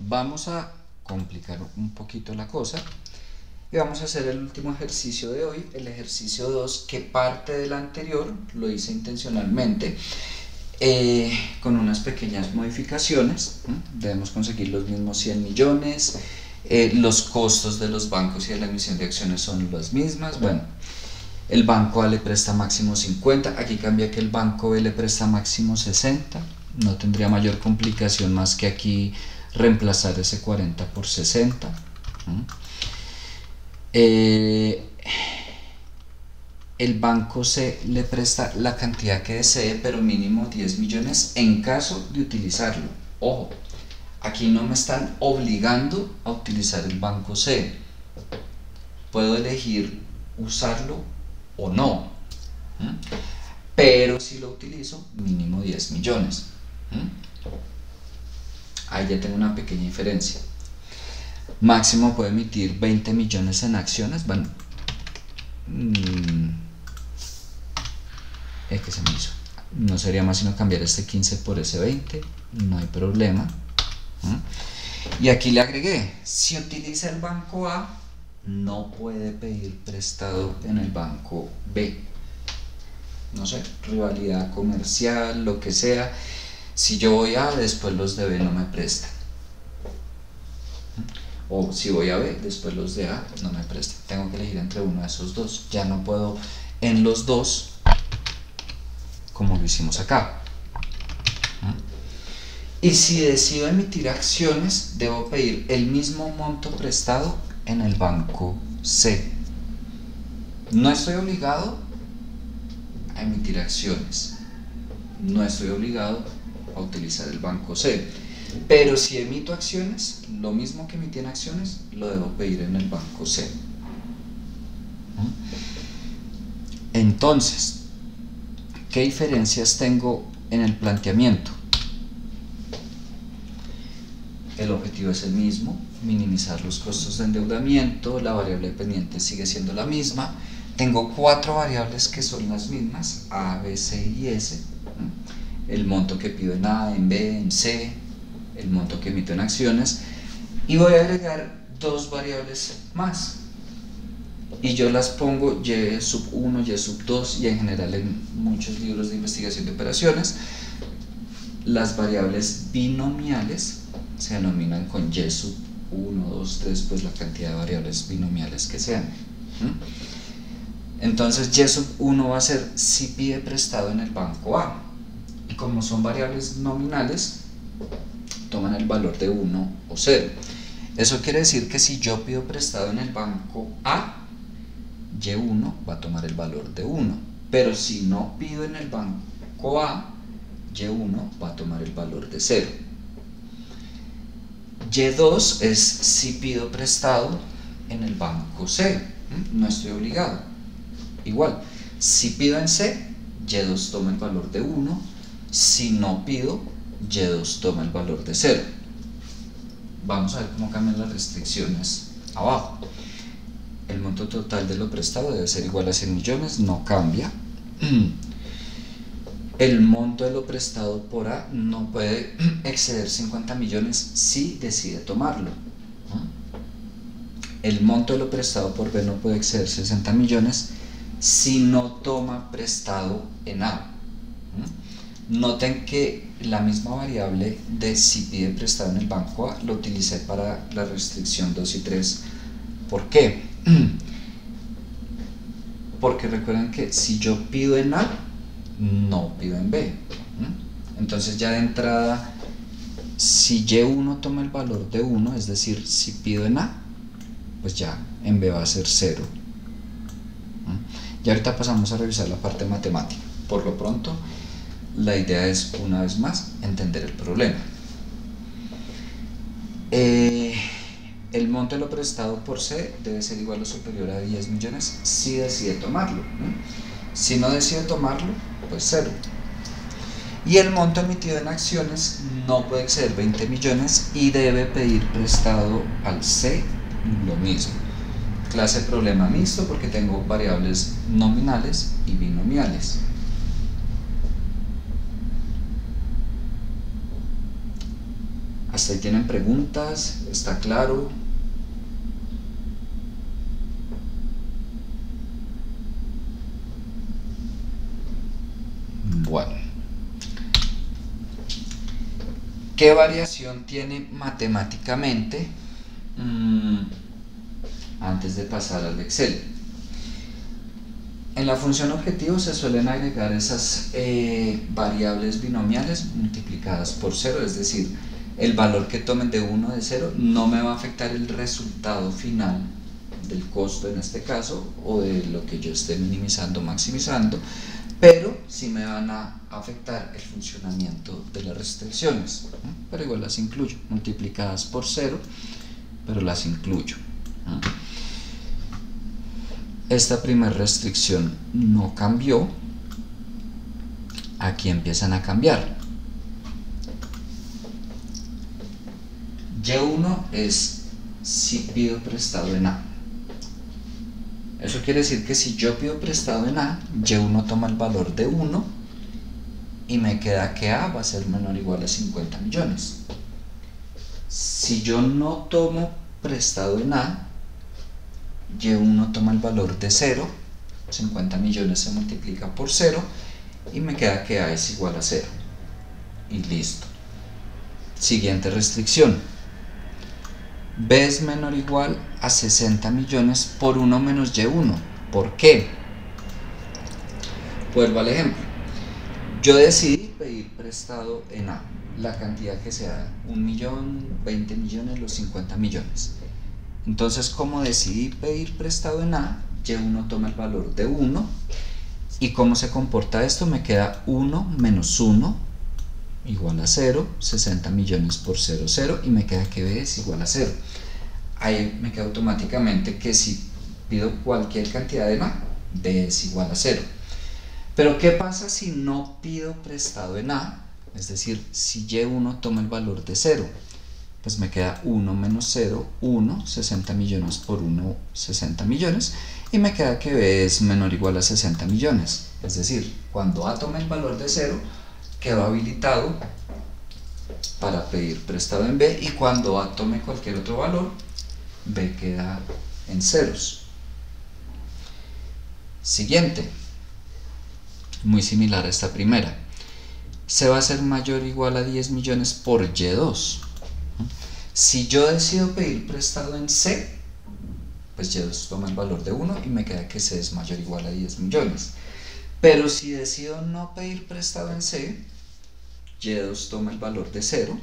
Vamos a complicar un poquito la cosa y vamos a hacer el último ejercicio de hoy, el ejercicio 2, que parte del anterior, lo hice intencionalmente, con unas pequeñas modificaciones. Debemos conseguir los mismos 100 millones. Los costos de los bancos y de la emisión de acciones son las mismas. Bueno, el banco A le presta máximo 50, aquí cambia que el banco B le presta máximo 60, no tendría mayor complicación más que aquí reemplazar ese 40 por 60. El banco C le presta la cantidad que desee, pero mínimo 10 millones en caso de utilizarlo. Ojo, aquí no me están obligando a utilizar el banco C. Puedo elegir usarlo o no. Pero si lo utilizo, mínimo 10 millones. Ahí ya tengo una pequeña diferencia. Máximo puede emitir 20 millones en acciones. Bueno, ¿qué se me hizo? No sería más sino cambiar este 15 por ese 20. No hay problema. Y aquí le agregué, si utiliza el banco A, no puede pedir prestado en el banco B. No sé, rivalidad comercial, lo que sea. Si yo voy a A, después los de B no me prestan. O si voy a B, después los de A no me prestan. Tengo que elegir entre uno de esos dos. Ya no puedo en los dos, como lo hicimos acá. Y si decido emitir acciones, debo pedir el mismo monto prestado en el banco C. No estoy obligado a emitir acciones, no estoy obligado a utilizar el banco C. Pero si emito acciones, lo mismo que emití en acciones, lo debo pedir en el banco C. Entonces, ¿qué diferencias tengo en el planteamiento? El objetivo es el mismo, minimizar los costos de endeudamiento, la variable pendiente sigue siendo la misma. Tengo 4 variables que son las mismas, A, B, C y S. El monto que pido en A, en B, en C, el monto que emito en acciones. Y voy a agregar 2 variables más. Y yo las pongo Y sub 1, Y sub 2 y en general en muchos libros de investigación de operaciones. Las variables binomiales se denominan con Y sub 1, 2, 3, pues la cantidad de variables binomiales que sean. Entonces Y sub 1 va a ser si pide prestado en el banco A. Y como son variables nominales, toman el valor de 1 o 0. Eso quiere decir que si yo pido prestado en el banco A, Y1 va a tomar el valor de 1. Pero si no pido en el banco A, Y1 va a tomar el valor de 0. Y2 es si pido prestado en el banco C, no estoy obligado. Igual, si pido en C, Y2 toma el valor de 1, si no pido, Y2 toma el valor de 0. Vamos a ver cómo cambian las restricciones abajo. El monto total de lo prestado debe ser igual a 100 millones, no cambia. El monto de lo prestado por A no puede exceder 50 millones si decide tomarlo. El monto de lo prestado por B no puede exceder 60 millones si no toma prestado en A. Noten que la misma variable de si pide prestado en el banco A lo utilicé para la restricción 2 y 3. ¿Por qué? Porque recuerden que si yo pido en A, no pido en B. Entonces ya de entrada, si Y1 toma el valor de 1, es decir, si pido en A, pues ya en B va a ser 0. Y ahorita pasamos a revisar la parte matemática. Por lo pronto, la idea es, una vez más, entender el problema. El monto de lo prestado por C debe ser igual o superior a 10 millones si decide tomarlo. Si no decide tomarlo, pues 0. Y el monto emitido en acciones no puede exceder 20 millones y debe pedir prestado al C lo mismo. Clase problema mixto porque tengo variables nominales y binomiales. ¿Hasta ahí tienen preguntas? ¿Está claro? Bueno. ¿Qué variación tiene matemáticamente? Antes de pasar al Excel. En la función objetivo se suelen agregar esas variables binomiales multiplicadas por 0, es decir, el valor que tomen de 1 de 0 no me va a afectar el resultado final del costo en este caso, o de lo que yo esté minimizando o maximizando, pero sí me van a afectar el funcionamiento de las restricciones, pero igual las incluyo, multiplicadas por 0, pero las incluyo. Esta primera restricción no cambió, aquí empiezan a cambiar. Y1 es si pido prestado en A. Eso quiere decir que si yo pido prestado en A, Y1 toma el valor de 1 y me queda que A va a ser menor o igual a 50 millones. Si yo no tomo prestado en A, Y1 toma el valor de 0, 50 millones se multiplica por 0 y me queda que A es igual a 0. Y listo. Siguiente restricción. B es menor o igual a 60 millones por 1 menos Y1. ¿Por qué? Vuelvo al ejemplo. Yo decidí pedir prestado en A, la cantidad que sea, 1 millón, 20 millones, los 50 millones. Entonces, como decidí pedir prestado en A, Y1 toma el valor de 1. ¿Y cómo se comporta esto? Me queda 1 menos 1 igual a 0, 60 millones por 0, 0, y me queda que B es igual a 0. Ahí me queda automáticamente que si pido cualquier cantidad en A, B es igual a 0. Pero ¿qué pasa si no pido prestado en A? Es decir, si Y1 toma el valor de 0, pues me queda 1 menos 0, 1, 60 millones por 1, 60 millones, y me queda que B es menor o igual a 60 millones. Es decir, cuando A tome el valor de 0, quedo habilitado para pedir prestado en B, y cuando A tome cualquier otro valor, B queda en ceros. Siguiente, muy similar a esta primera. C va a ser mayor o igual a 10 millones por Y2. Si yo decido pedir prestado en C, pues Y2 toma el valor de 1 y me queda que C es mayor o igual a 10 millones. Pero si decido no pedir prestado en C, Y2 toma el valor de 0,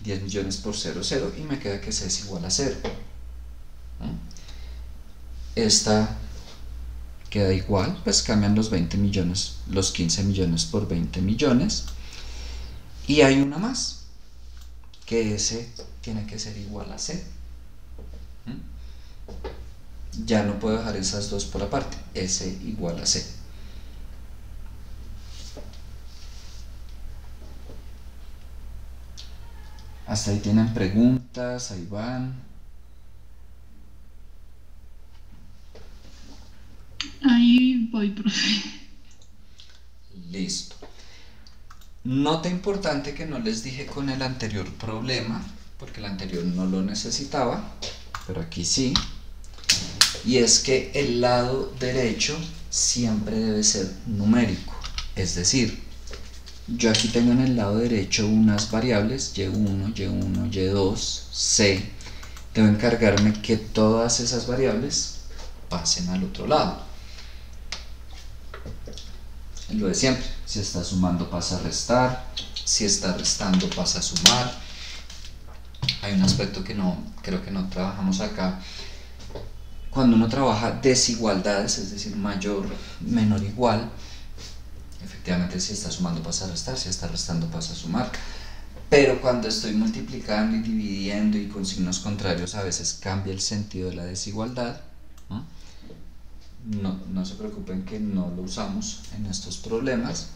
10 millones por 0, 0, y me queda que C es igual a 0. Esta queda igual, pues cambian los 20 millones, los 15 millones por 20 millones. Y hay una más, que S tiene que ser igual a C. Ya no puedo dejar esas dos por aparte, S igual a C. Hasta ahí tienen preguntas, ahí van. Ahí voy, profe. Listo. Nota importante que no les dije con el anterior problema, porque el anterior no lo necesitaba, pero aquí sí. Y es que el lado derecho siempre debe ser numérico. Es decir, yo aquí tengo en el lado derecho unas variables, Y1, Y1, Y2, C. Debo encargarme que todas esas variables pasen al otro lado. Lo de siempre, si está sumando pasa a restar, si está restando pasa a sumar. Hay un aspecto que creo que no trabajamos acá. Cuando uno trabaja desigualdades, es decir, mayor, menor, igual, efectivamente si está sumando pasa a restar, si está restando pasa a sumar. Pero cuando estoy multiplicando y dividiendo y con signos contrarios, a veces cambia el sentido de la desigualdad. No se preocupen que no lo usamos en estos problemas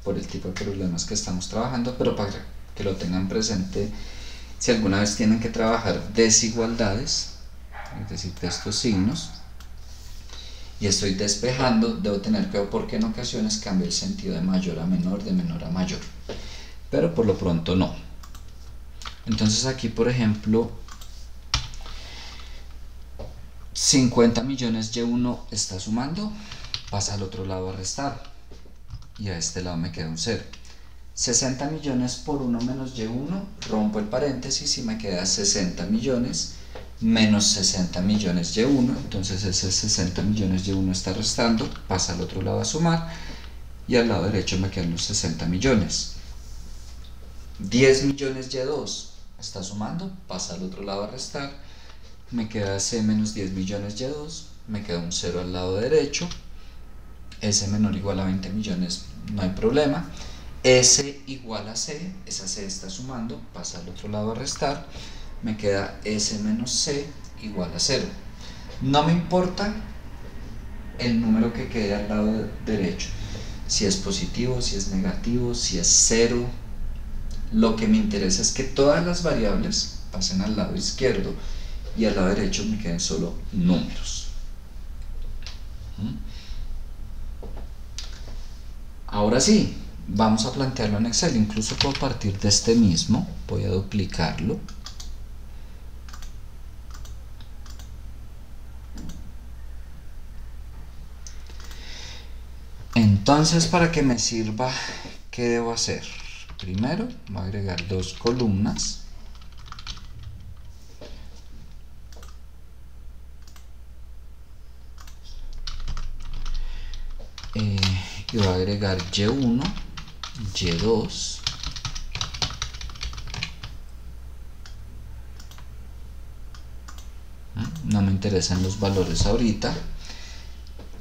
por el tipo de problemas que estamos trabajando, pero para que lo tengan presente, si alguna vez tienen que trabajar desigualdades, es decir, de estos signos, y estoy despejando, debo tener cuidado porque en ocasiones cambia el sentido de mayor a menor, de menor a mayor, pero por lo pronto no. Entonces aquí, por ejemplo, 50 millones Y1 está sumando, pasa al otro lado a restar, y a este lado me queda un 0. 60 millones por 1 menos Y1, rompo el paréntesis y me queda 60 millones menos 60 millones Y1, entonces ese 60 millones Y1 está restando, pasa al otro lado a sumar, y al lado derecho me quedan los 60 millones. 10 millones Y2 está sumando, pasa al otro lado a restar, me queda C menos 10 millones Y2, me queda un 0 al lado derecho, S menor o igual a 20 millones, no hay problema. S igual a C, esa C está sumando, pasa al otro lado a restar, me queda S menos C igual a 0. No me importa el número que quede al lado derecho, si es positivo, si es negativo, si es 0. Lo que me interesa es que todas las variables pasen al lado izquierdo y al lado derecho me queden solo números. Ahora sí, vamos a plantearlo en Excel. Incluso puedo partir de este mismo, voy a duplicarlo. Entonces, para que me sirva, ¿qué debo hacer? Primero, voy a agregar dos columnas. Y voy a agregar Y1, Y2, no me interesan los valores ahorita,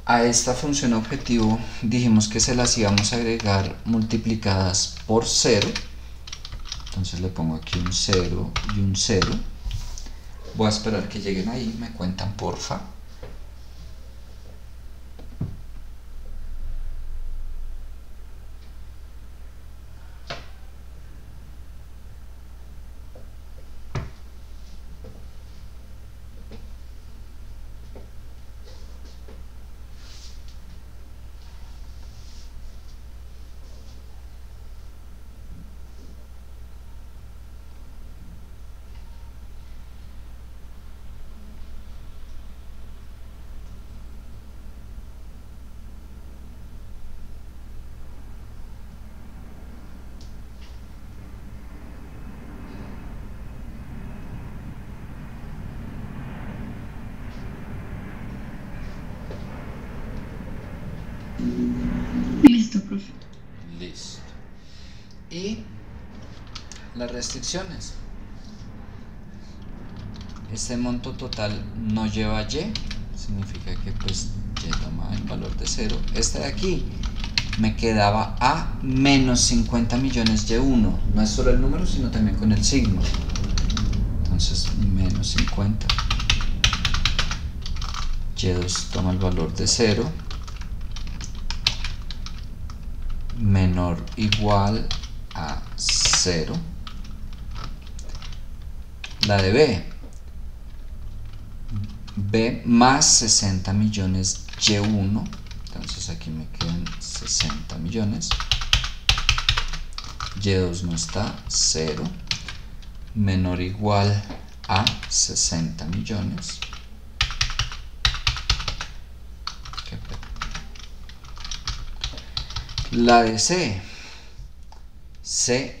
A esta función objetivo dijimos que se las íbamos a agregar multiplicadas por 0. Entonces le pongo aquí un 0 y un 0. Voy a esperar que lleguen ahí, me cuentan porfa. Listo, profe. Listo. Y las restricciones. Este monto total no lleva y, significa que pues y toma el valor de 0. Este de aquí me quedaba a menos 50 millones y1. No es solo el número, sino también con el signo. Entonces, menos 50. Y2 toma el valor de 0. Menor o igual a 0. La de B más 60 millones y1. Entonces aquí me quedan 60 millones. Y2 no está, 0. Menor o igual a 60 millones. La de C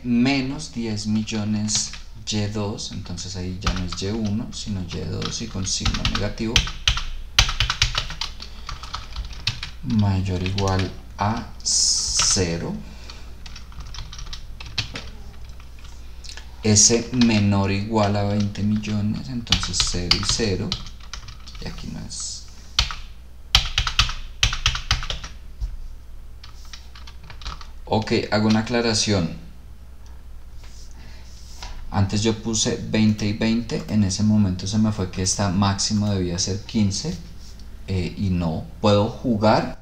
menos 10 millones y2, entonces ahí ya no es y1, sino y2 y con signo negativo. Mayor o igual a 0. S menor o igual a 20 millones, entonces 0 y 0. Y aquí no es. Ok, hago una aclaración. Antes yo puse 20 y 20, en ese momento se me fue que esta máximo debía ser 15 y no. Puedo jugar,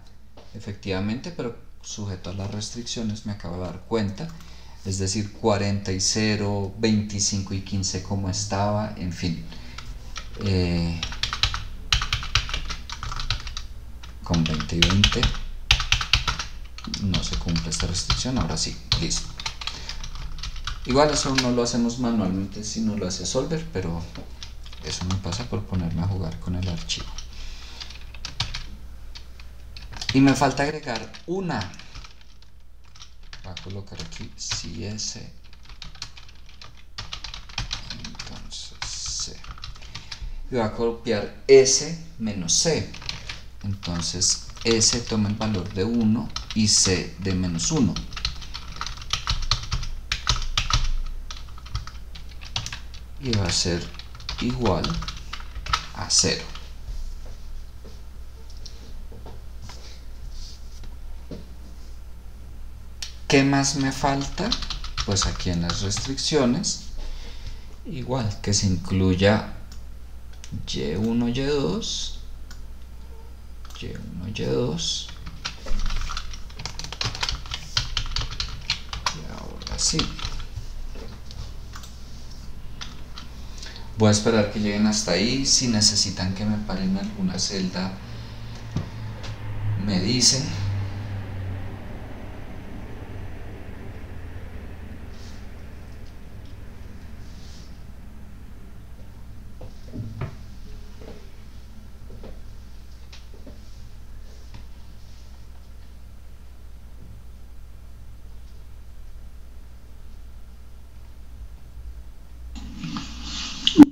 efectivamente, pero sujeto a las restricciones, me acabo de dar cuenta. Es decir, 40 y 0, 25 y 15 como estaba, en fin. Con 20 y 20 no se cumple esta restricción, ahora sí, listo. Igual eso no lo hacemos manualmente, sino lo hace Solver, pero eso me pasa por ponerme a jugar con el archivo. Y me falta agregar una. Voy a colocar aquí si S, entonces C. Y voy a copiar S menos C. Entonces S toma el valor de 1 y C de menos 1. Y va a ser igual a 0. ¿Qué más me falta? Pues aquí en las restricciones, igual que se incluya y1, y2, y1, y2, y ahora sí. Voy a esperar que lleguen hasta ahí. Si necesitan que me paren en alguna celda, me dicen.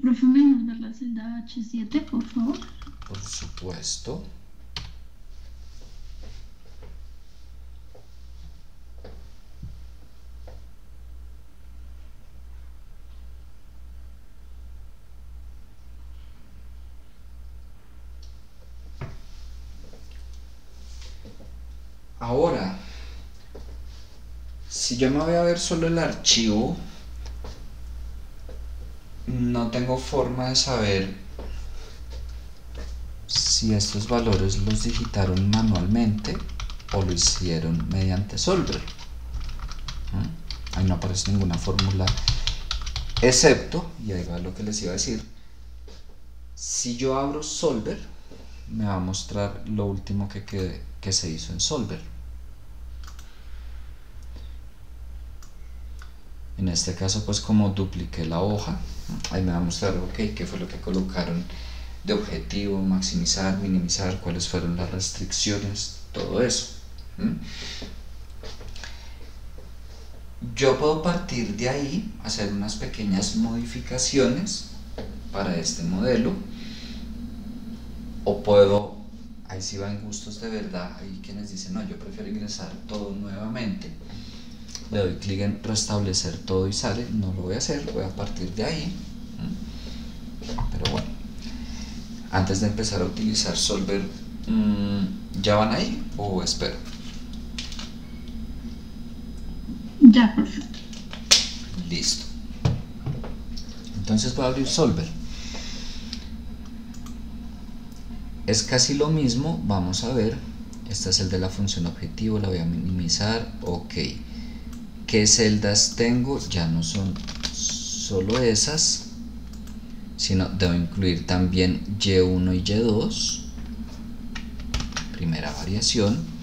Profe, ¿me dejas ver la celda H7, por favor? Por supuesto. Ahora, si yo me voy a ver solo el archivo, no tengo forma de saber si estos valores los digitaron manualmente o lo hicieron mediante Solver. Ahí no aparece ninguna fórmula, excepto, y ahí va lo que les iba a decir, si yo abro Solver, me va a mostrar lo último que se hizo en Solver. En este caso, pues como dupliqué la hoja, ahí me va a mostrar, ok, qué fue lo que colocaron de objetivo, maximizar, minimizar, cuáles fueron las restricciones, todo eso. Yo puedo partir de ahí, hacer unas pequeñas modificaciones para este modelo, o puedo, ahí sí va en gustos de verdad, hay quienes dicen, no, yo prefiero ingresar todo nuevamente, le doy clic en restablecer todo y sale, no lo voy a hacer, voy a partir de ahí, pero bueno, antes de empezar a utilizar Solver, ¿ya van ahí o espero? Ya, perfecto. Listo. Entonces voy a abrir Solver. Es casi lo mismo, vamos a ver. Este es el de la función objetivo, la voy a minimizar, ok. ¿Qué celdas tengo? Ya no son solo esas, sino debo incluir también Y1 y Y2. Primera variación.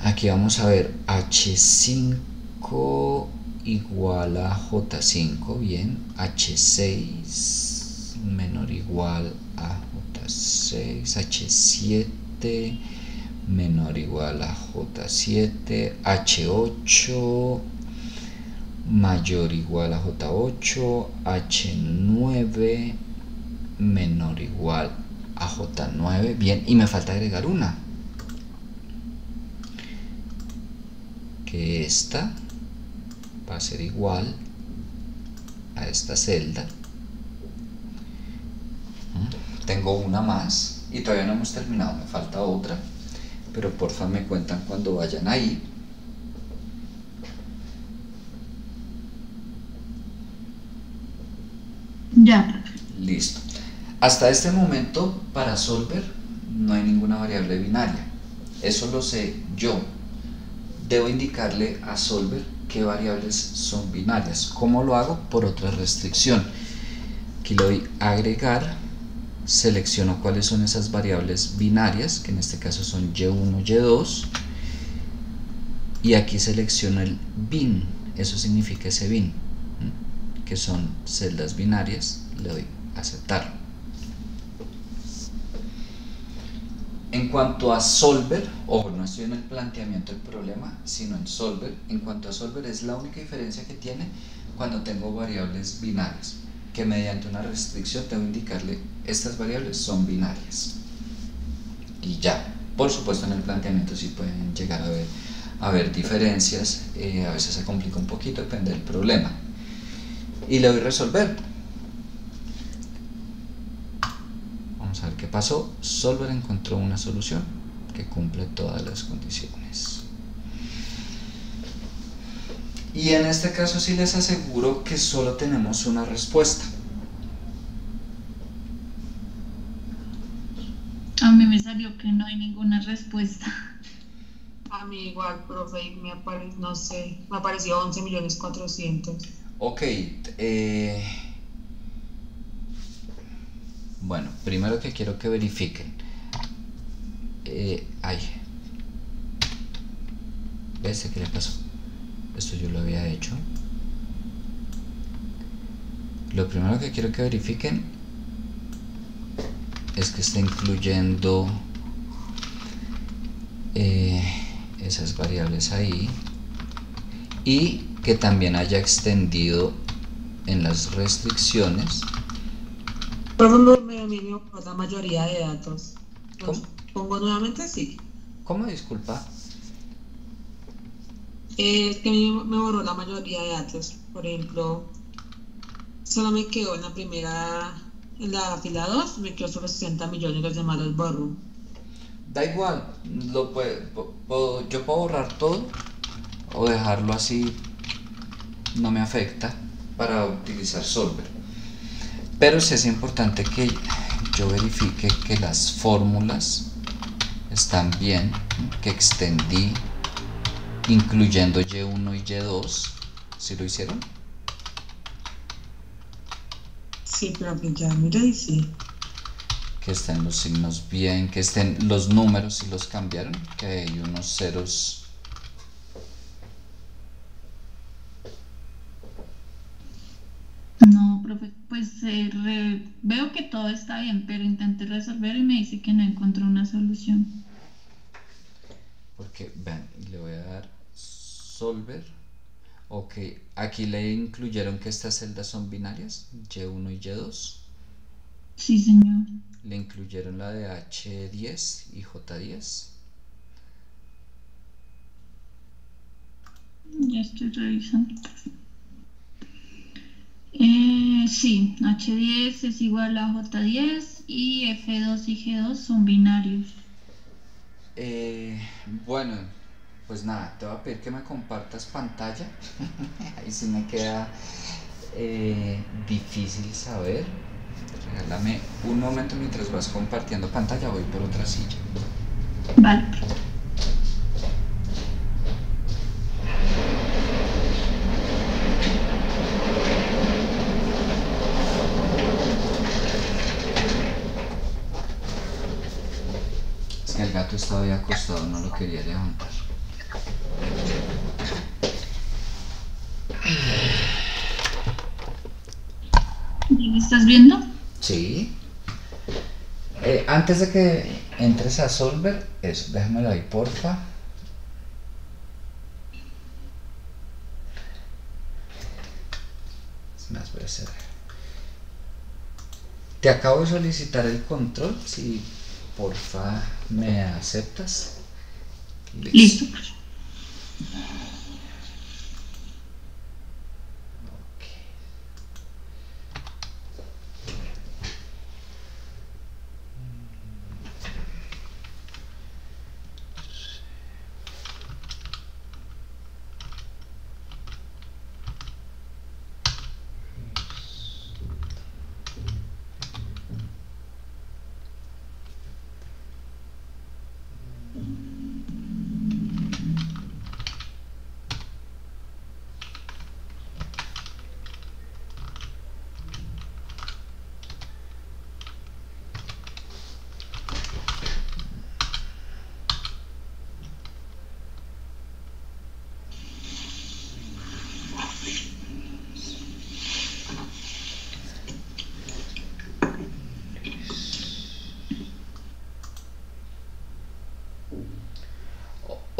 Aquí vamos a ver H5 igual a J5, bien, H6 menor o igual a J6, H7 menor o igual a J7, H8 mayor o igual a J8, H9 menor o igual a J9, bien, y me falta agregar una, que esta va a ser igual a esta celda. Tengo una más y todavía no hemos terminado, me falta otra, pero porfa me cuentan cuando vayan ahí. Ya. Listo. Hasta este momento para Solver no hay ninguna variable binaria, eso lo sé yo. Debo indicarle a Solver qué variables son binarias. ¿Cómo lo hago? Por otra restricción. Aquí le doy a agregar, selecciono cuáles son esas variables binarias, que en este caso son Y1, Y2, y aquí selecciono el bin, eso significa ese bin, que son celdas binarias, le doy a aceptar. En cuanto a Solver, ojo, no estoy en el planteamiento del problema, sino en Solver. En cuanto a Solver, es la única diferencia que tiene cuando tengo variables binarias, que mediante una restricción tengo que indicarle estas variables son binarias. Y ya, por supuesto en el planteamiento sí pueden llegar a ver diferencias, a veces se complica un poquito, depende del problema. Y le doy resolver. Vamos a ver qué pasó. Solver encontró una solución que cumple todas las condiciones. Y en este caso sí les aseguro que solo tenemos una respuesta. A mí me salió que no hay ninguna respuesta. A mí igual, profe, me apareció, no sé, me apareció 11.400.000. Ok, bueno, primero que quiero que verifiquen. ¿Ves qué le pasó? Esto yo lo había hecho. Lo primero que quiero que verifiquen es que esté incluyendo esas variables ahí y que también haya extendido en las restricciones. Pero me dominio por la mayoría de datos. ¿Cómo? Pongo nuevamente, sí. ¿Cómo? Disculpa. Es que a mí me borró la mayoría de datos. Por ejemplo, solo me quedó en la primera, en la fila 2, me quedó solo 60 millones, los demás los borro. Da igual, yo puedo borrar todo o dejarlo así, no me afecta para utilizar Solver. Pero sí es importante que yo verifique que las fórmulas están bien, que extendí incluyendo Y1 y Y2. ¿Sí lo hicieron? Sí, profe, ya mira y sí. Que estén los signos bien, que estén los números si los cambiaron, que hay unos ceros. No, profe, pues veo que todo está bien, pero intenté resolver y me dice que no encontró una solución. Porque, vean, le voy a dar Solver. Ok, aquí le incluyeron que estas celdas son binarias, Y1 y Y2. Sí, señor. Le incluyeron la de H10 y J10. Ya estoy revisando. Sí, H10 es igual a J10 y F2 y G2 son binarios. Bueno, pues nada, te voy a pedir que me compartas pantalla. Ahí sí me queda difícil saber. Regálame un momento mientras vas compartiendo pantalla, voy por otra silla. Vale. Es que el gato estaba ahí acostado, no lo quería levantar. ¿Me estás viendo? Sí. Antes de que entres a Solver, eso, déjamelo ahí, porfa. Es más, voy a hacer. Te acabo de solicitar el control, si porfa me aceptas. Listo.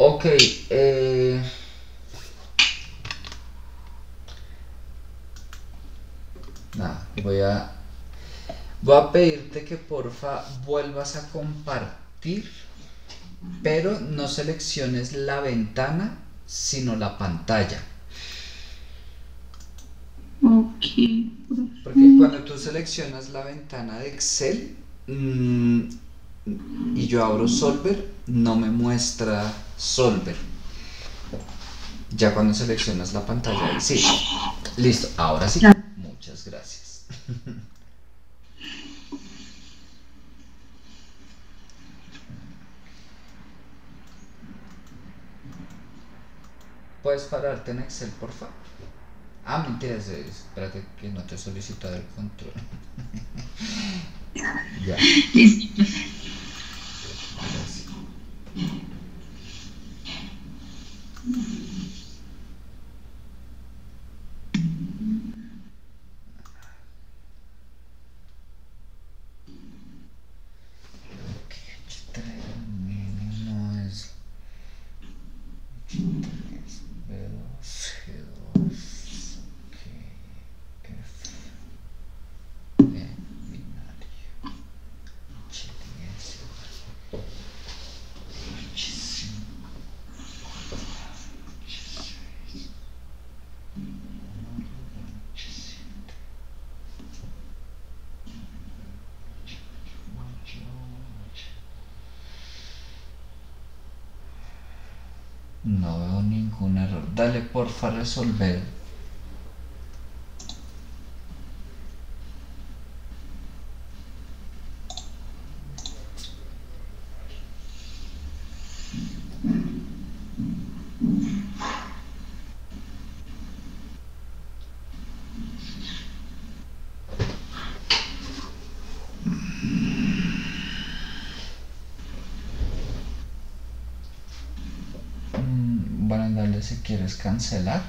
Ok, nada, voy a pedirte que porfa vuelvas a compartir, pero no selecciones la ventana, sino la pantalla. Ok. Porque cuando tú seleccionas la ventana de Excel y yo abro Solver, no me muestra Solver. Ya cuando seleccionas la pantalla, ahí sí. Listo, ahora sí. Muchas gracias. ¿Puedes pararte en Excel, por favor? Ah, mentiras, espérate que no te he solicitado el control. Ya. Listo. Ahora sí. Ok, H3 mínimo es H3, B2, G2, ok, F, B binario, H10. No veo ningún error. Dale porfa resolver. Bueno, dale si quieres cancelar.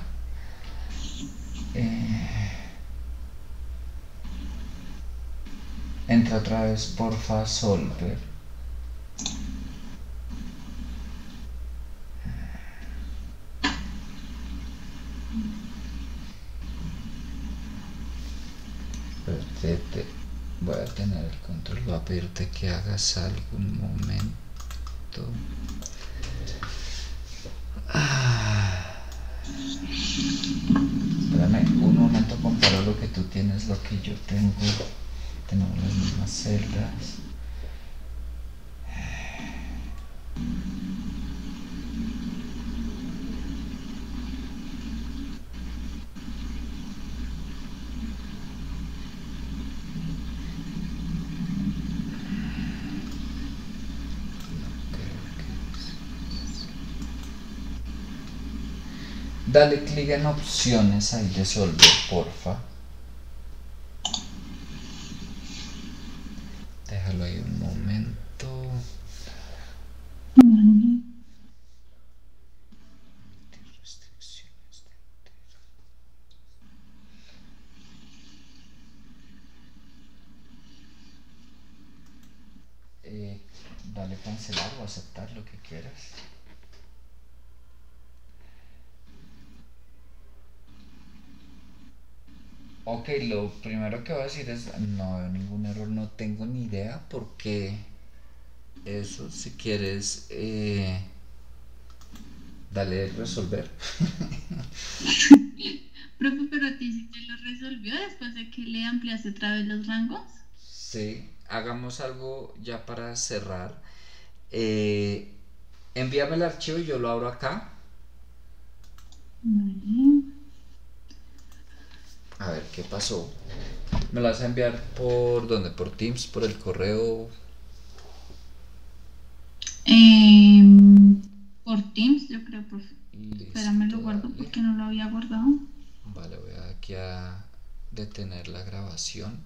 Entra otra vez porfa Solver. Perfecto. Voy a tener el control. Voy a pedirte que hagas algo un momento. Espérame un momento, comparo lo que tú tienes, lo que yo tengo. Tenemos las mismas celdas. Dale clic en opciones ahí de Solver, porfa. Déjalo ahí un momento. Vale. Restricciones de dale cancelar o aceptar lo que quieras. Ok, lo primero que voy a decir es no veo ningún error, no tengo ni idea porque eso, si quieres, dale resolver. Profe, pero a ti sí te lo resolvió después de que le ampliaste otra vez los rangos. Sí, hagamos algo ya para cerrar. Envíame el archivo y yo lo abro acá. Vale. A ver qué pasó. ¿Me lo vas a enviar por dónde? ¿Por Teams? ¿Por el correo? Por Teams, yo creo, profe. Espérame, lo Listo, guardo dale. porque no lo había guardado. Vale, voy aquí a detener la grabación.